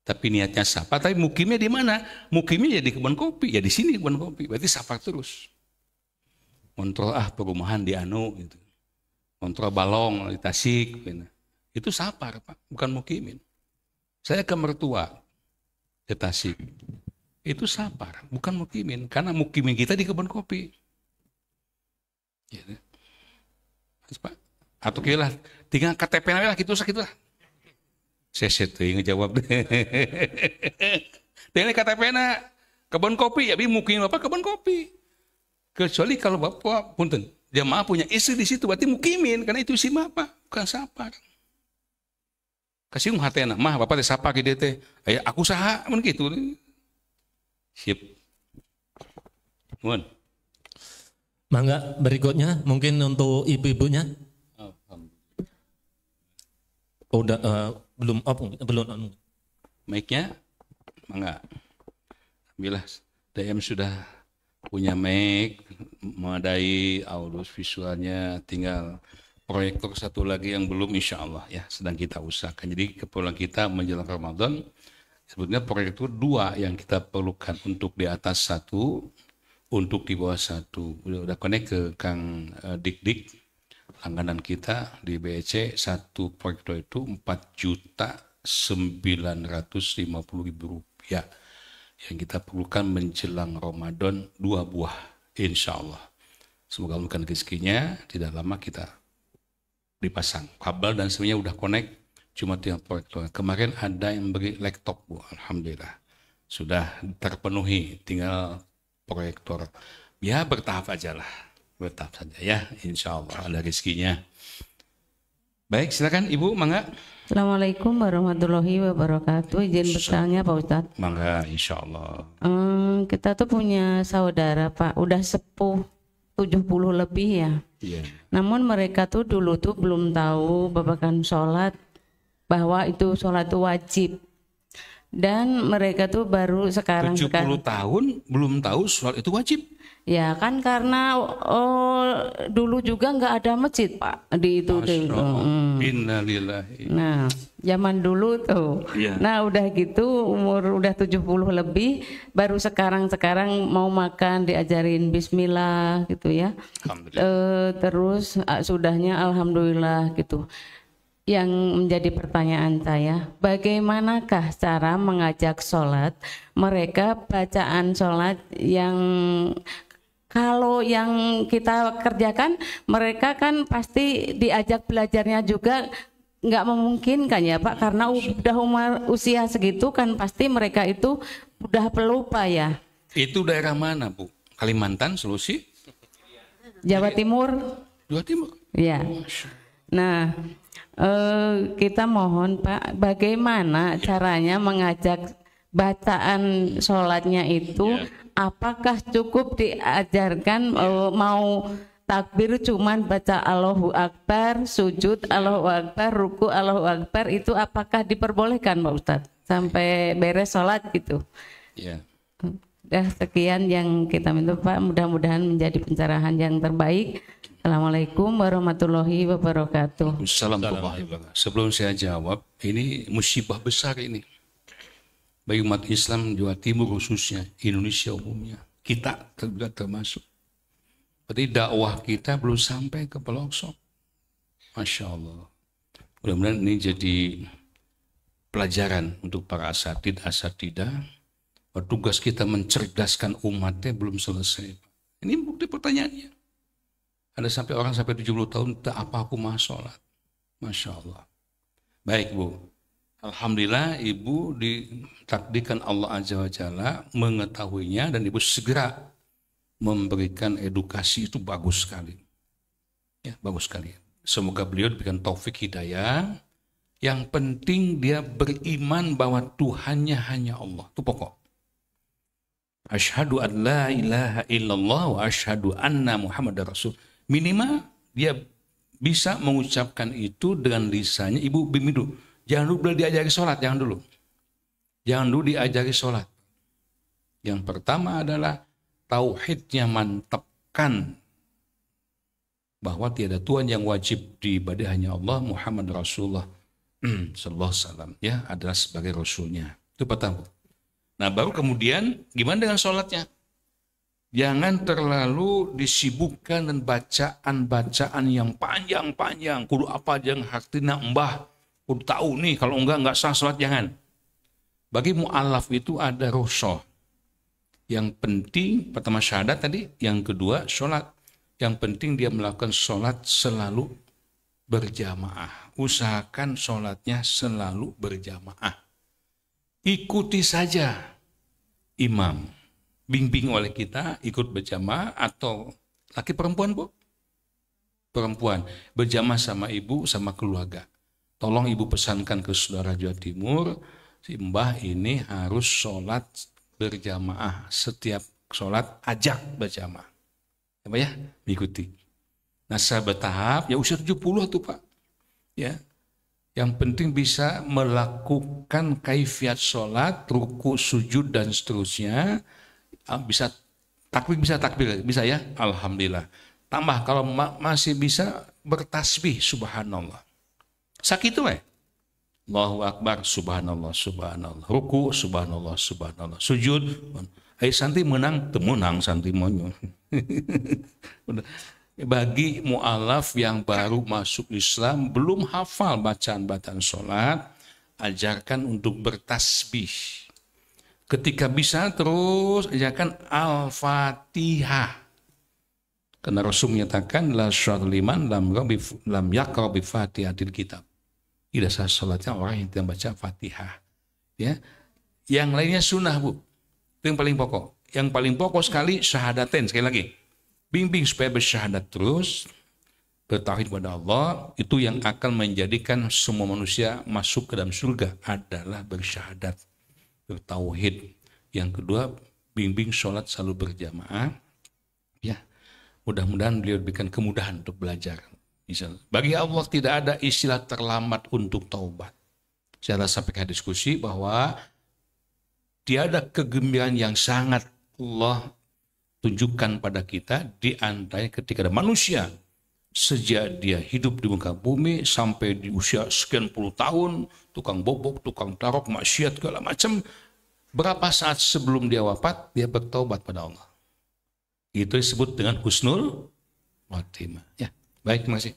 Tapi niatnya sapa, tapi mukimnya di mana? Mukimnya ya di kebun kopi, ya di sini kebun kopi. Berarti sapa terus. Kontrol perumahan di Anu gitu. Kontrol Balong di Tasik gitu. Itu sapar, Pak, bukan mukimin. Saya ke mertua di Tasik. Itu sapar, bukan mukimin, karena mukimin kita di kebun kopi. Gitu. Pak, atau kira tinggal KTP lah gitu lah. Saya tuh ngejawab deh. Tinggal KTP kebun kopi ya, mungkin bapak kebun kopi. Kecuali kalau bapak punten jamaah punya istri di situ, berarti mukimin karena itu si bapak bukan sapar. Kasih hatena mah bapak teh sapa gitu teh. Aya aku saha mun kitu. Sip. Mun. Mangga berikutnya mungkin untuk ibu-ibunya. Udah belum belum. Mic-nya mangga. Alhamdulillah DM sudah punya mic, memadai audio visualnya, tinggal proyektor satu lagi yang belum, insya Allah ya sedang kita usahakan. Jadi keperluan kita menjelang Ramadan sebetulnya proyektor 2 yang kita perlukan untuk di atas 1 untuk di bawah 1. Udah connect ke Kang Dik langganan kita di BEC. Satu proyektor itu Rp4.950.000 yang kita perlukan menjelang Ramadan, 2 buah insya Allah. Semoga bukan rezekinya, tidak lama kita dipasang kabel dan semuanya udah connect, cuma tinggal proyektor. Kemarin ada yang beri laptop, Bu, alhamdulillah sudah terpenuhi, tinggal proyektor. Ya bertahap aja lah, bertahap saja ya, insya Allah ada rezekinya. Baik, silakan Ibu, mangga. Assalamualaikum warahmatullahi wabarakatuh. Izin bertanya Pak Ustadz. Mangga, insya Allah. Kita tuh punya saudara Pak, udah sepuh 70 lebih ya. Iya. Namun mereka tuh dulu tuh belum tahu babakan sholat, bahwa itu sholat itu wajib. Dan mereka tuh baru sekarang 70 tahun belum tahu sholat itu wajib. Ya kan karena dulu juga nggak ada masjid Pak di itu dulu. Innalillahi. Nah zaman dulu tuh. Iya. Nah udah gitu umur udah 70 lebih baru sekarang mau makan diajarin Bismillah gitu ya. Terus sudahnya Alhamdulillah gitu. Yang menjadi pertanyaan saya, bagaimanakah cara mengajak sholat mereka bacaan sholat yang kalau yang kita kerjakan mereka kan pasti diajak belajarnya juga nggak memungkinkan ya Pak, karena udah usia segitu kan pasti mereka itu udah pelupa ya. Itu daerah mana Bu? Kalimantan, Sulawesi? Jawa Timur. Jawa Timur? Ya. Nah kita mohon Pak, bagaimana caranya mengajak bacaan sholatnya itu? Apakah cukup diajarkan mau takbir cuman baca Allahu Akbar, sujud Allahu Akbar, ruku Allahu Akbar, itu apakah diperbolehkan Pak Ustadz sampai beres sholat gitu? Ya. Udah sekian yang kita minta Pak, mudah-mudahan menjadi pencerahan yang terbaik. Assalamualaikum warahmatullahi wabarakatuh. Assalamualaikum. Sebelum saya jawab, ini musibah besar ini bagi umat Islam Jawa Timur khususnya, Indonesia umumnya. Kita juga termasuk. Berarti dakwah kita belum sampai ke pelosok. Masya Allah. Mudah-mudahan ini jadi pelajaran untuk para asatidah. Tugas kita mencerdaskan umatnya belum selesai. Ini bukti pertanyaannya. Ada sampai orang sampai 70 tahun, tak apa aku mah sholat. Masya Allah. Baik Bu. Alhamdulillah Ibu ditakdirkan Allah Azza wa Jalla mengetahuinya dan Ibu segera memberikan edukasi, itu bagus sekali. Ya, bagus sekali. Semoga beliau diberikan taufik hidayah. Yang penting dia beriman bahwa Tuhannya hanya Allah. Itu pokok. Asyhadu an la ilaha illallah wa asyhadu anna Muhammadar Rasul. Minimal dia bisa mengucapkan itu dengan lisannya. Ibu bimbing dulu. Jangan dulu diajari sholat, jangan dulu. Jangan dulu diajari sholat. Yang pertama adalah tauhidnya mantapkan bahwa tiada Tuhan yang wajib diibadahi hanya Allah, Muhammad Rasulullah sallallahu alaihi wasallam ya adalah sebagai rasulnya. Itu pertama. Nah baru kemudian gimana dengan sholatnya? Jangan terlalu disibukkan dan bacaan-bacaan yang panjang-panjang. Kudu apa yang haktina mbah. Kudu tahu nih, kalau enggak sah sholat, jangan. Bagi mu'alaf itu ada rukhsah. Yang penting, pertama syahadat tadi, yang kedua sholat. Yang penting dia melakukan sholat selalu berjamaah. Usahakan sholatnya selalu berjamaah. Ikuti saja imam. Bimbing oleh kita, ikut berjamaah atau laki perempuan Bu? Perempuan. Berjamaah sama ibu, sama keluarga. Tolong ibu pesankan ke saudara Jawa Timur, si mbah ini harus sholat berjamaah. Setiap sholat ajak berjamaah. Apa ya? Ikuti. Nah saya bertahap, ya usia 70 tuh Pak. Ya. Yang penting bisa melakukan kaifiat sholat, ruku, sujud dan seterusnya. Bisa takbir, bisa ya? Alhamdulillah. Tambah kalau masih bisa bertasbih, subhanallah. Sakit itu Allahu Akbar, subhanallah, subhanallah. Ruku, subhanallah, subhanallah. Sujud, Santi menang, temenang Santi monyo. Bagi mu'alaf yang baru masuk Islam, belum hafal bacaan-bacaan sholat, ajarkan untuk bertasbih. Ketika bisa terus ajarkan Al-Fatihah. Karena Rasul menyatakan la syaratul liman lam yaqra bi Fatihatil kitab. Tidak sah salatnya orang yang tidak baca Fatihah. Ya. Yang lainnya sunnah, Bu. Itu yang paling pokok. Yang paling pokok sekali syahadaten, sekali lagi. Bimbing supaya bersyahadat terus, bertauhid kepada Allah, itu yang akan menjadikan semua manusia masuk ke dalam surga adalah bersyahadat, bertauhid. Yang kedua, bimbing sholat selalu berjamaah. Ya, mudah-mudahan beliau berikan kemudahan untuk belajar. Bagi Allah tidak ada istilah terlambat untuk taubat. Saya sampaikan diskusi bahwa tiada kegembiraan yang sangat Allah tunjukkan pada kita di antaranya ketika ada manusia sejak dia hidup di muka bumi sampai di usia sekian puluh tahun, tukang bobok, tukang tarok, maksiat segala macam, berapa saat sebelum dia wafat dia bertobat pada Allah. Itu disebut dengan husnul khotimah. Ya, baik, terima kasih.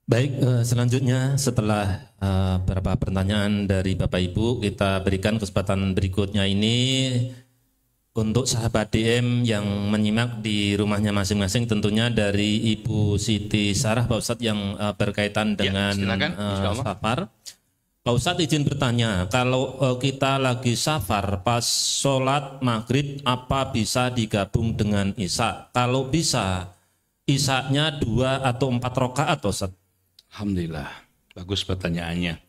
Baik, selanjutnya setelah beberapa pertanyaan dari Bapak Ibu, kita berikan kesempatan berikutnya ini untuk sahabat DM yang menyimak di rumahnya masing-masing, tentunya dari Ibu Siti Sarah, Pak Ustadz, yang berkaitan dengan safar. Pak Ustadz izin bertanya, kalau kita lagi safar pas sholat maghrib, apa bisa digabung dengan isya? Kalau bisa, isyanya 2 atau 4 rakaat, Ustadz? Alhamdulillah, bagus pertanyaannya.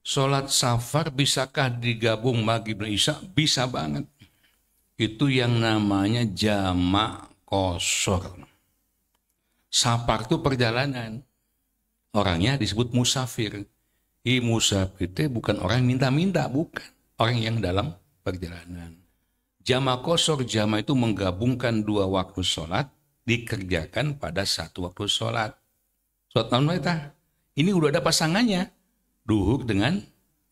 Sholat safar bisakah digabung maghrib dan isya? Bisa banget. Itu yang namanya jamak qashar. Safar itu perjalanan. Orangnya disebut musafir. Musafir itu bukan orang minta-minta, bukan. Orang yang dalam perjalanan. Jamak qashar, jamak itu menggabungkan 2 waktu sholat, dikerjakan pada 1 waktu sholat. Sholat naon eta? Ini udah ada pasangannya. Duhur dengan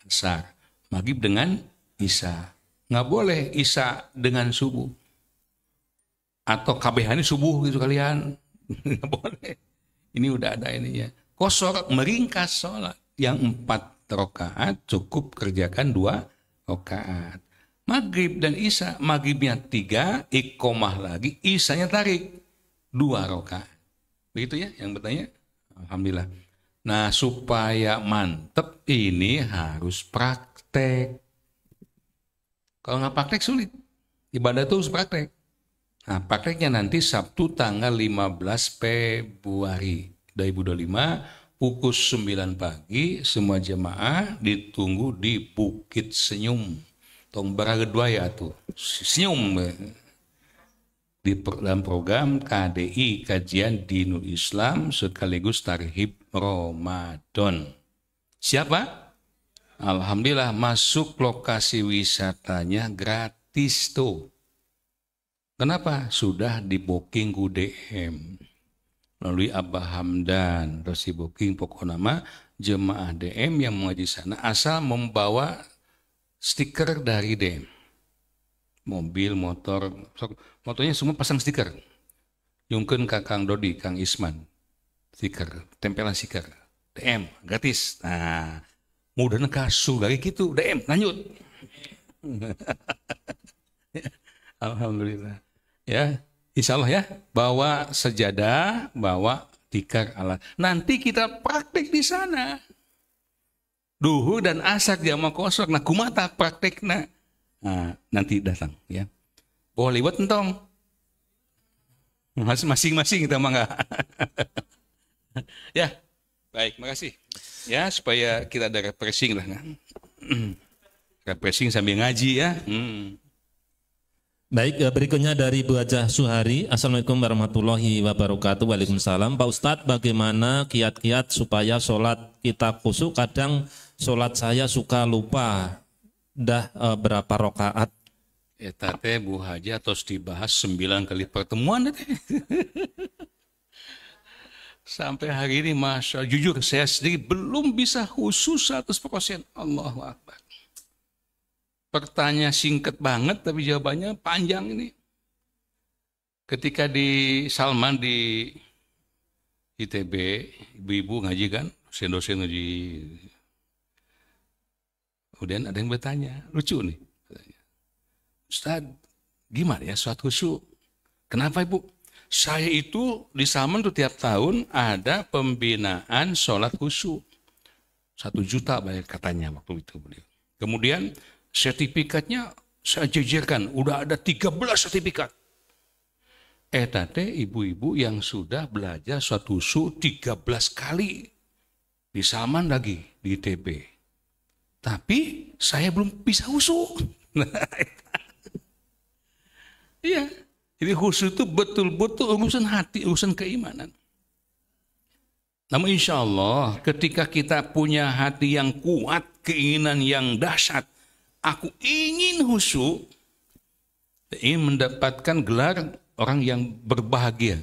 asar, maghrib dengan isya. Nggak boleh isya dengan subuh. Atau kabehani subuh gitu kalian. Nggak boleh. Ini udah ada ininya. Qashar meringkas sholat. Yang 4 rakaat cukup kerjakan 2 rakaat. Maghrib dan isya, maghribnya 3, iqomah lagi, isyanya tarik 2 rakaat. Begitu ya yang bertanya? Alhamdulillah. Nah, supaya mantep ini harus praktek. Kalau nggak praktek sulit. Ibadah itu harus praktek. Nah, prakteknya nanti Sabtu tanggal 15 Februari 2025 pukul 9 pagi semua jemaah ditunggu di Bukit Senyum. Tong baragadua ya tuh. Senyum. Di dalam program KDI, Kajian Dinul Islam sekaligus Tarhib Ramadan. Siapa? Alhamdulillah, masuk lokasi wisatanya gratis tuh. Kenapa? Sudah di booking ku DM melalui Abah Hamdan, terus di booking pokok nama jemaah DM yang mengaji sana asal membawa stiker dari DM. Mobil, motor, motornya semua pasang stiker. Yungkeun ka Kang Dodi, Kang Isman, stiker, tempelan stiker, DM gratis. Nah, mudah kasu lagi gitu, DM lanjut. Alhamdulillah. Ya, insya Allah ya, bawa sejadah, bawa tikar alat. Nanti kita praktek di sana. Duhur dan asar jamak qashar. Nah, kumata praktekna. Nah, nanti datang ya. Boleh liwat entong. Masing-masing kita mah enggak. Ya, baik, makasih. Ya, supaya kita ada refreshing lah. Refreshing sambil ngaji ya. Baik, berikutnya dari Bu Hajah Suhari. Assalamualaikum warahmatullahi wabarakatuh. Waalaikumsalam. Pak Ustadz, bagaimana kiat-kiat supaya sholat kita khusyuk? Kadang sholat saya suka lupa dah berapa rakaat. Eta teh Bu Hajah tos dibahas 9 kali pertemuan teh. Sampai hari ini Masya Allah, jujur saya sendiri belum bisa khusus 100%. Allahu Akbar. pertanyaan singkat banget tapi jawabannya panjang ini. Ketika di Salman di ITB, ibu-ibu ngaji kan, dosen-dosen ngaji. Kemudian ada yang bertanya, lucu nih. Ustaz, gimana ya sholat khusyuk? Kenapa ibu? Saya itu di Salman tuh tiap tahun ada pembinaan sholat khusyuk. 1 juta bayar katanya waktu itu beliau. Kemudian sertifikatnya saya jejerkan, udah ada 13 sertifikat. Tadi ibu-ibu yang sudah belajar sholat khusyuk 13 kali. Di Salman lagi, di ITB. Tapi saya belum bisa khusyuk. Iya. Jadi khusyuk itu betul-betul urusan hati, urusan keimanan. Namun insya Allah ketika kita punya hati yang kuat, keinginan yang dahsyat, aku ingin khusyuk, ingin mendapatkan gelar orang yang berbahagia.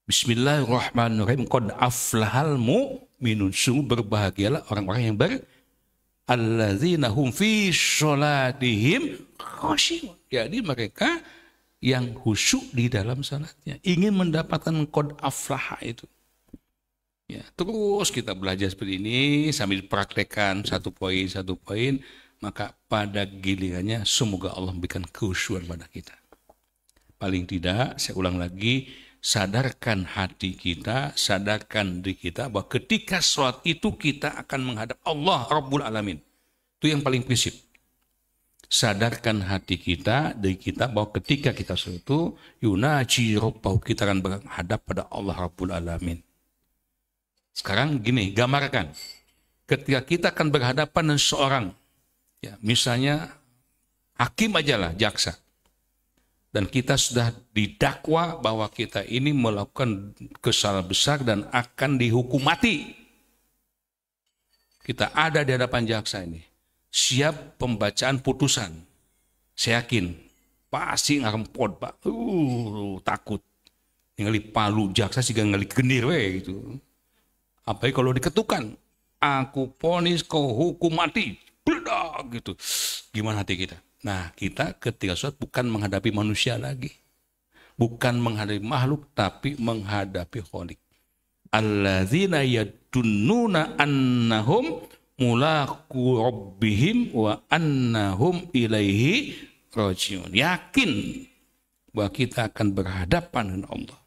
Bismillahirrahmanirrahim. Qad aflahal mu'minun. Sungguh berbahagialah orang-orang yang alladzina hum fi sholatihim khashi'un. Jadi mereka yang khusyuk di dalam salatnya, ingin mendapatkan qad aflaha itu. Ya, terus kita belajar seperti ini sambil praktekkan satu poin, maka pada gilirannya semoga Allah memberikan kekhusyuan pada kita. Paling tidak, saya ulang lagi, sadarkan hati kita, sadarkan diri kita bahwa ketika sholat itu kita akan menghadap Allah Rabbul Alamin. Itu yang paling prinsip. Sadarkan hati kita, diri kita bahwa ketika kita sholat itu yunaji rabbahu, kita akan berhadap pada Allah Rabbul Alamin. Sekarang gini, gambarkan. Ketika kita akan berhadapan dengan seorang, ya, misalnya hakim aja lah, jaksa. Dan kita sudah didakwa bahwa kita ini melakukan kesalahan besar dan akan dihukum mati. Kita ada di hadapan jaksa ini. Siap pembacaan putusan. Saya yakin pasti ngarempot Pak. Takut. Ngali palu jaksa sih ngali gendir we gitu. Apalagi kalau diketukan, aku vonis kau hukum mati. Bledak gitu. Gimana hati kita? Nah, kita ketika sholat bukan menghadapi manusia lagi. Bukan menghadapi makhluk tapi menghadapi Khalik. Alladzina yadunnuna annahum mulaqu rabbihim wa annahum ilaihi rajiun. Yakin bahwa kita akan berhadapan dengan Allah.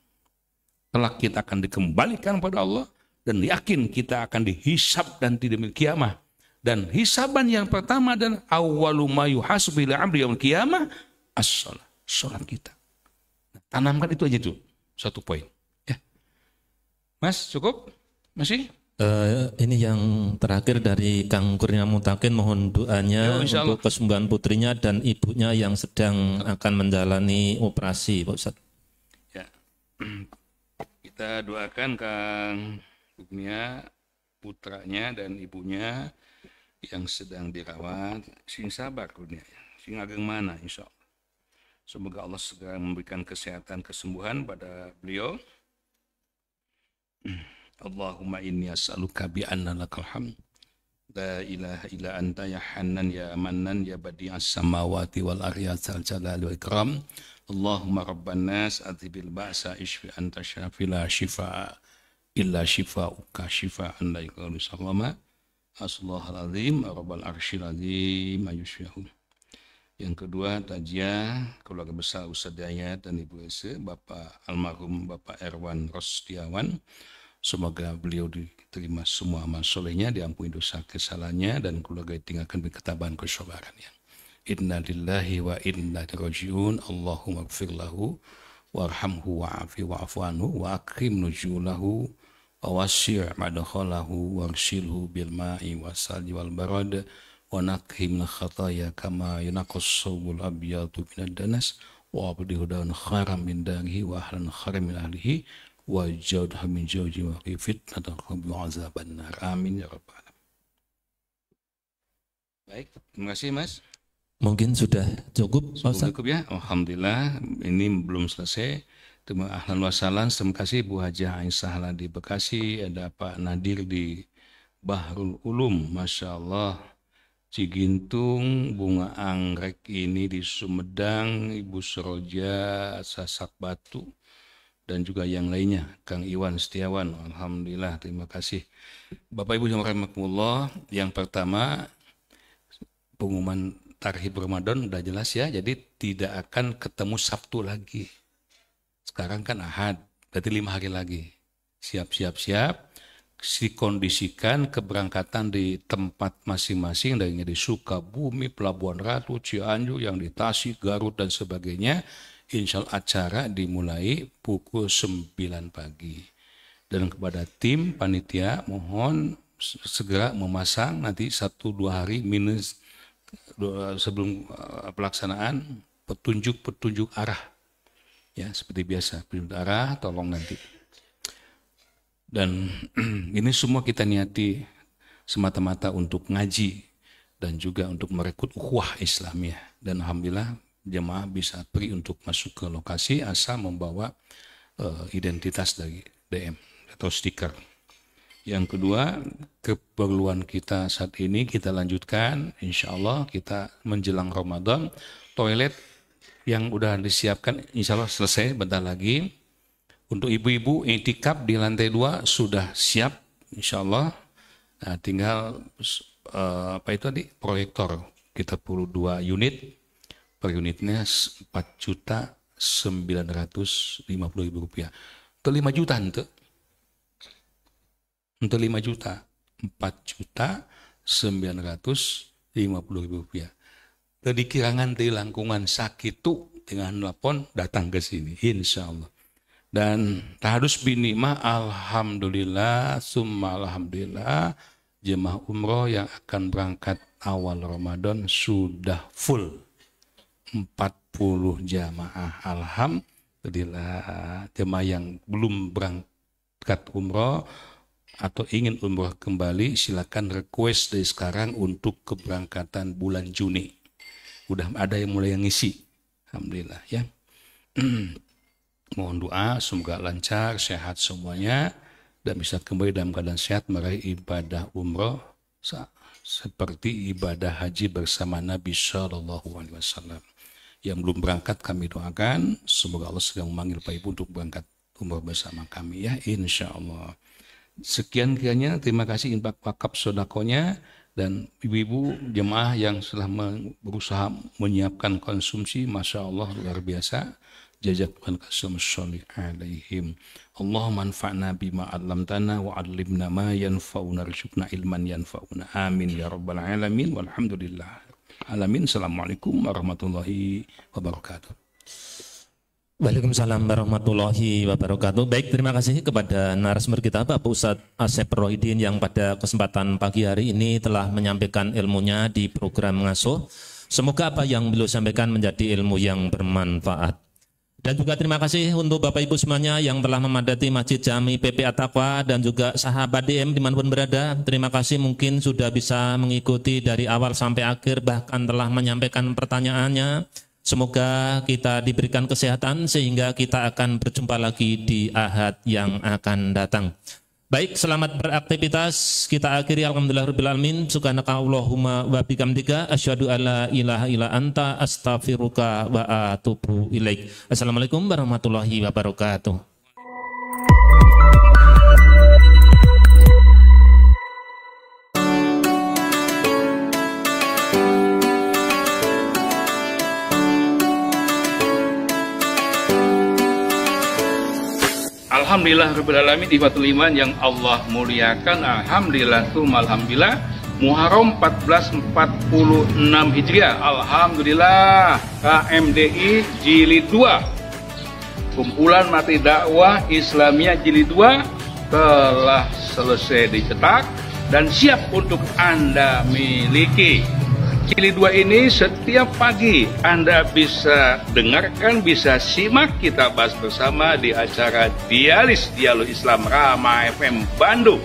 Kelak kita akan dikembalikan pada Allah dan yakin kita akan dihisab dan di yaumil qiyamah. Dan hisaban yang pertama adalah awwalu ma yuhasabu bil 'abdi yaumil qiyamah as-shalah, salat kita. Nah, tanamkan itu aja tuh, satu poin. Ya. Mas, cukup? Masih? Ini yang terakhir dari Kang Kurnia Mutakin, mohon doanya untuk kesembuhan putrinya dan ibunya yang sedang akan menjalani operasi, Pak Ustaz. Ya. Kita doakan Kang Kurnia, putranya dan ibunya yang sedang dirawat, sing sabar Kurnia, sing ageng mana insya Allah. Semoga Allah segera memberikan kesehatan, kesembuhan pada beliau. Allahumma inni as'aluka bi anna lakal hamd la ilaha illa anta ya hannan ya mannan ya badi'as samawati wal ardi ya dzal jalali wal ikram. Allahumma rabban nas adhibil ba'sa ishfi anta syafi la shifaa illa shifauka shifaan la yughadiru saqama. Asallahul azim rabbal arsyil azim ayusyahum. Yang kedua, tajiah keluarga besar Ustaz Dayat dan Ibu Ese, Bapak almarhum Bapak Erwan Rosdiawan. Semoga beliau diterima semua amal solehnya, diampuni dosa kesalahannya, dan keluarga ditinggalkan berketabahan kesabarannya. Inna lillahi wa inna ilaihi raji'un. Allahumma ighfir lahu warhamhu wa'afi wa'fu anhu wa akrim nuzulahu wa wasi' madkhalahu warsilhu bil ma'i wasalji wal barad wa naqhi min khataya kama yunqas sawbul abyadu min ad-danas wa abdihu dan kharam min darihi wa ahlan kharam min ahlihi wa jaudah min jauji wa fitnatan wa azaban nar. Amin ya rabbal alamin. Baik, terima kasih Mas. Mungkin sudah cukup, Pak Ustaz. Cukup ya. Alhamdulillah, ini belum selesai. Terima ahlan wasalan. Terima kasih Bu Hajah Aisyah di Bekasi, ada Pak Nadir di Bahrul Ulum, Masya Allah. Cigintung, bunga anggrek ini di Sumedang, Ibu Seroja, Sasak Batu, dan juga yang lainnya, Kang Iwan Setiawan. Alhamdulillah, terima kasih. Bapak Ibu yang rahimakumullah, yang pertama pengumuman tarhib Ramadan udah jelas ya, jadi tidak akan ketemu Sabtu lagi. Sekarang kan Ahad, berarti 5 hari lagi. Siap-siap. Dikondisikan keberangkatan di tempat masing-masing, dari di Sukabumi, Pelabuhan Ratu, Cianjur, yang di Tasik, Garut, dan sebagainya. Insya Allah acara dimulai pukul 9 pagi. Dan kepada tim panitia mohon segera memasang nanti 1-2 hari minus sebelum pelaksanaan petunjuk arah. Ya, seperti biasa, petunjuk arah tolong nanti. Dan ini semua kita niati semata-mata untuk ngaji dan juga untuk merekrut ukhuwah Islamiyah. Dan alhamdulillah jemaah bisa free untuk masuk ke lokasi asal membawa identitas dari DM atau stiker. Yang kedua, keperluan kita saat ini kita lanjutkan, insya Allah kita menjelang Ramadan, toilet yang udah disiapkan insya Allah selesai bentar lagi. Untuk ibu-ibu iktikaf di lantai 2 sudah siap, insya Allah. Nah, tinggal apa itu tadi, proyektor. Kita perlu 2 unit, per unitnya Rp4.950.000. Untuk 5 juta ente. Untuk 5 juta, Rp4.950.000. Tadi kirangan di langkungan sakit tuh dengan telepon datang ke sini, insya Allah. Dan taharus binimah, alhamdulillah, summa alhamdulillah, jemaah umroh yang akan berangkat awal Ramadan sudah full 40 jamaah. Alhamdulillah. Jemaah yang belum berangkat umroh atau ingin umroh kembali, silakan request dari sekarang untuk keberangkatan bulan Juni. Udah ada yang mulai ngisi, alhamdulillah ya. Mohon doa semoga lancar, sehat semuanya, dan bisa kembali dalam keadaan sehat meraih ibadah umroh seperti ibadah haji bersama Nabi Shallallahu Alaihi Wasallam. Yang belum berangkat kami doakan semoga Allah sedang memanggil Pak Ibu untuk berangkat umroh bersama kami ya, insya Allah. Sekian kiranya, terima kasih infak wakaf sodakonya, dan ibu-ibu jemaah yang telah berusaha menyiapkan konsumsi, masya Allah luar biasa. Jazakumullah khairan sholih alaihim. Allahumma anfa'na bima 'allamtana wa 'allimna ma yanfa'una warzuqna ilman yanfa'una. Amin ya rabbal alamin. Walhamdulillah. Alamin. Assalamualaikum warahmatullahi wabarakatuh. Waalaikumsalam warahmatullahi wabarakatuh. Baik, terima kasih kepada narasumber kita Bapak Ustadz Asep Rohidin yang pada kesempatan pagi hari ini telah menyampaikan ilmunya di program Ngasuh. Semoga apa yang beliau sampaikan menjadi ilmu yang bermanfaat. Dan juga terima kasih untuk Bapak Ibu semuanya yang telah memadati Masjid Jami PP At-Taqwa dan juga sahabat DM dimanapun berada. Terima kasih mungkin sudah bisa mengikuti dari awal sampai akhir, bahkan telah menyampaikan pertanyaannya. Semoga kita diberikan kesehatan sehingga kita akan berjumpa lagi di Ahad yang akan datang. Baik, selamat beraktivitas. Kita akhiri alhamdulillahirabbil alamin. Subhanaka Allahumma wa bihamdika asyhadu alla ilaha illa anta astaghfiruka wa atubu ilaik. Assalamualaikum warahmatullahi wabarakatuh. Alhamdulillah Rabbil Alamin, ikhwatul iman yang Allah muliakan. Alhamdulillah tsumma alhamdulillah. Muharram 1446 Hijriah. Alhamdulillah, KMDI Jilid 2, kumpulan materi dakwah Islamiyah Jilid 2 telah selesai dicetak dan siap untuk Anda miliki. Jilid 2 ini setiap pagi Anda bisa dengarkan, bisa simak, kita bahas bersama di acara Dialog Islam Rama FM Bandung.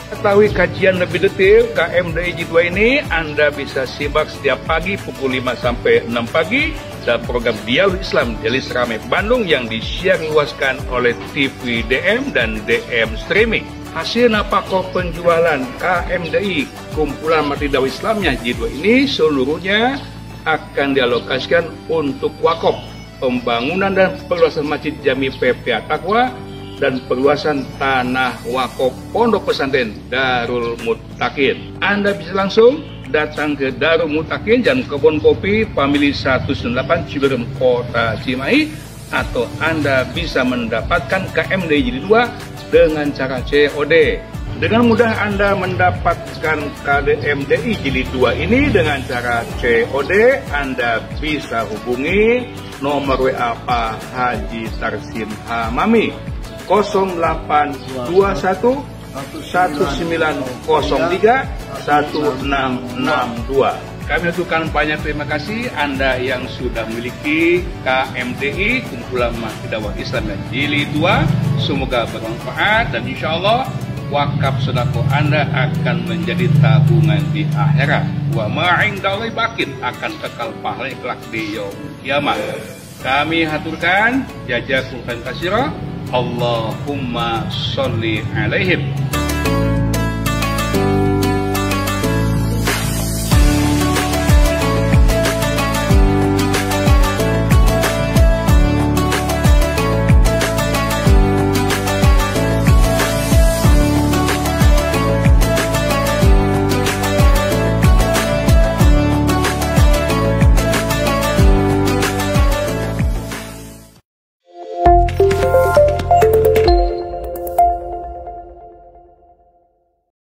Ketahui kajian lebih detail KMDI Jilid 2 ini Anda bisa simak setiap pagi pukul 5 sampai 6 pagi dan program Dialog Islam Dialog Rama Bandung yang disiar luaskan oleh TV DM dan DM Streaming. hasil nafkah penjualan KMDI Kumpulan Majelis Dakwah Islamiyah Jilid 2 ini seluruhnya akan dialokasikan untuk wakaf, pembangunan dan perluasan Masjid Jami PPA Taqwa dan perluasan tanah wakaf Pondok Pesantren Darul Muttaqin. Anda bisa langsung datang ke Darul Muttaqin dan Kebun Kopi Family 198 Ciberem Kota Cimahi, atau Anda bisa mendapatkan KMD Jilid 2 dengan cara COD. Dengan mudah Anda mendapatkan KMDI Jilid 2 ini dengan cara COD. Anda bisa hubungi nomor WA Pak Haji Tarsim Hamami 0821 1903 1662. Kami ucapkan banyak terima kasih Anda yang sudah memiliki KMDI Kumpulan Majelis Dakwah Islamiyah Jilid 2. Semoga bermanfaat dan insya Allah wakaf sedekah Anda akan menjadi tabungan di akhirat. Wa ma indallahi baqin, akan kekal pahala kelak di yaumul kiamah. Kami haturkan jazakumullahu khairan. Allahumma sholli alaihim.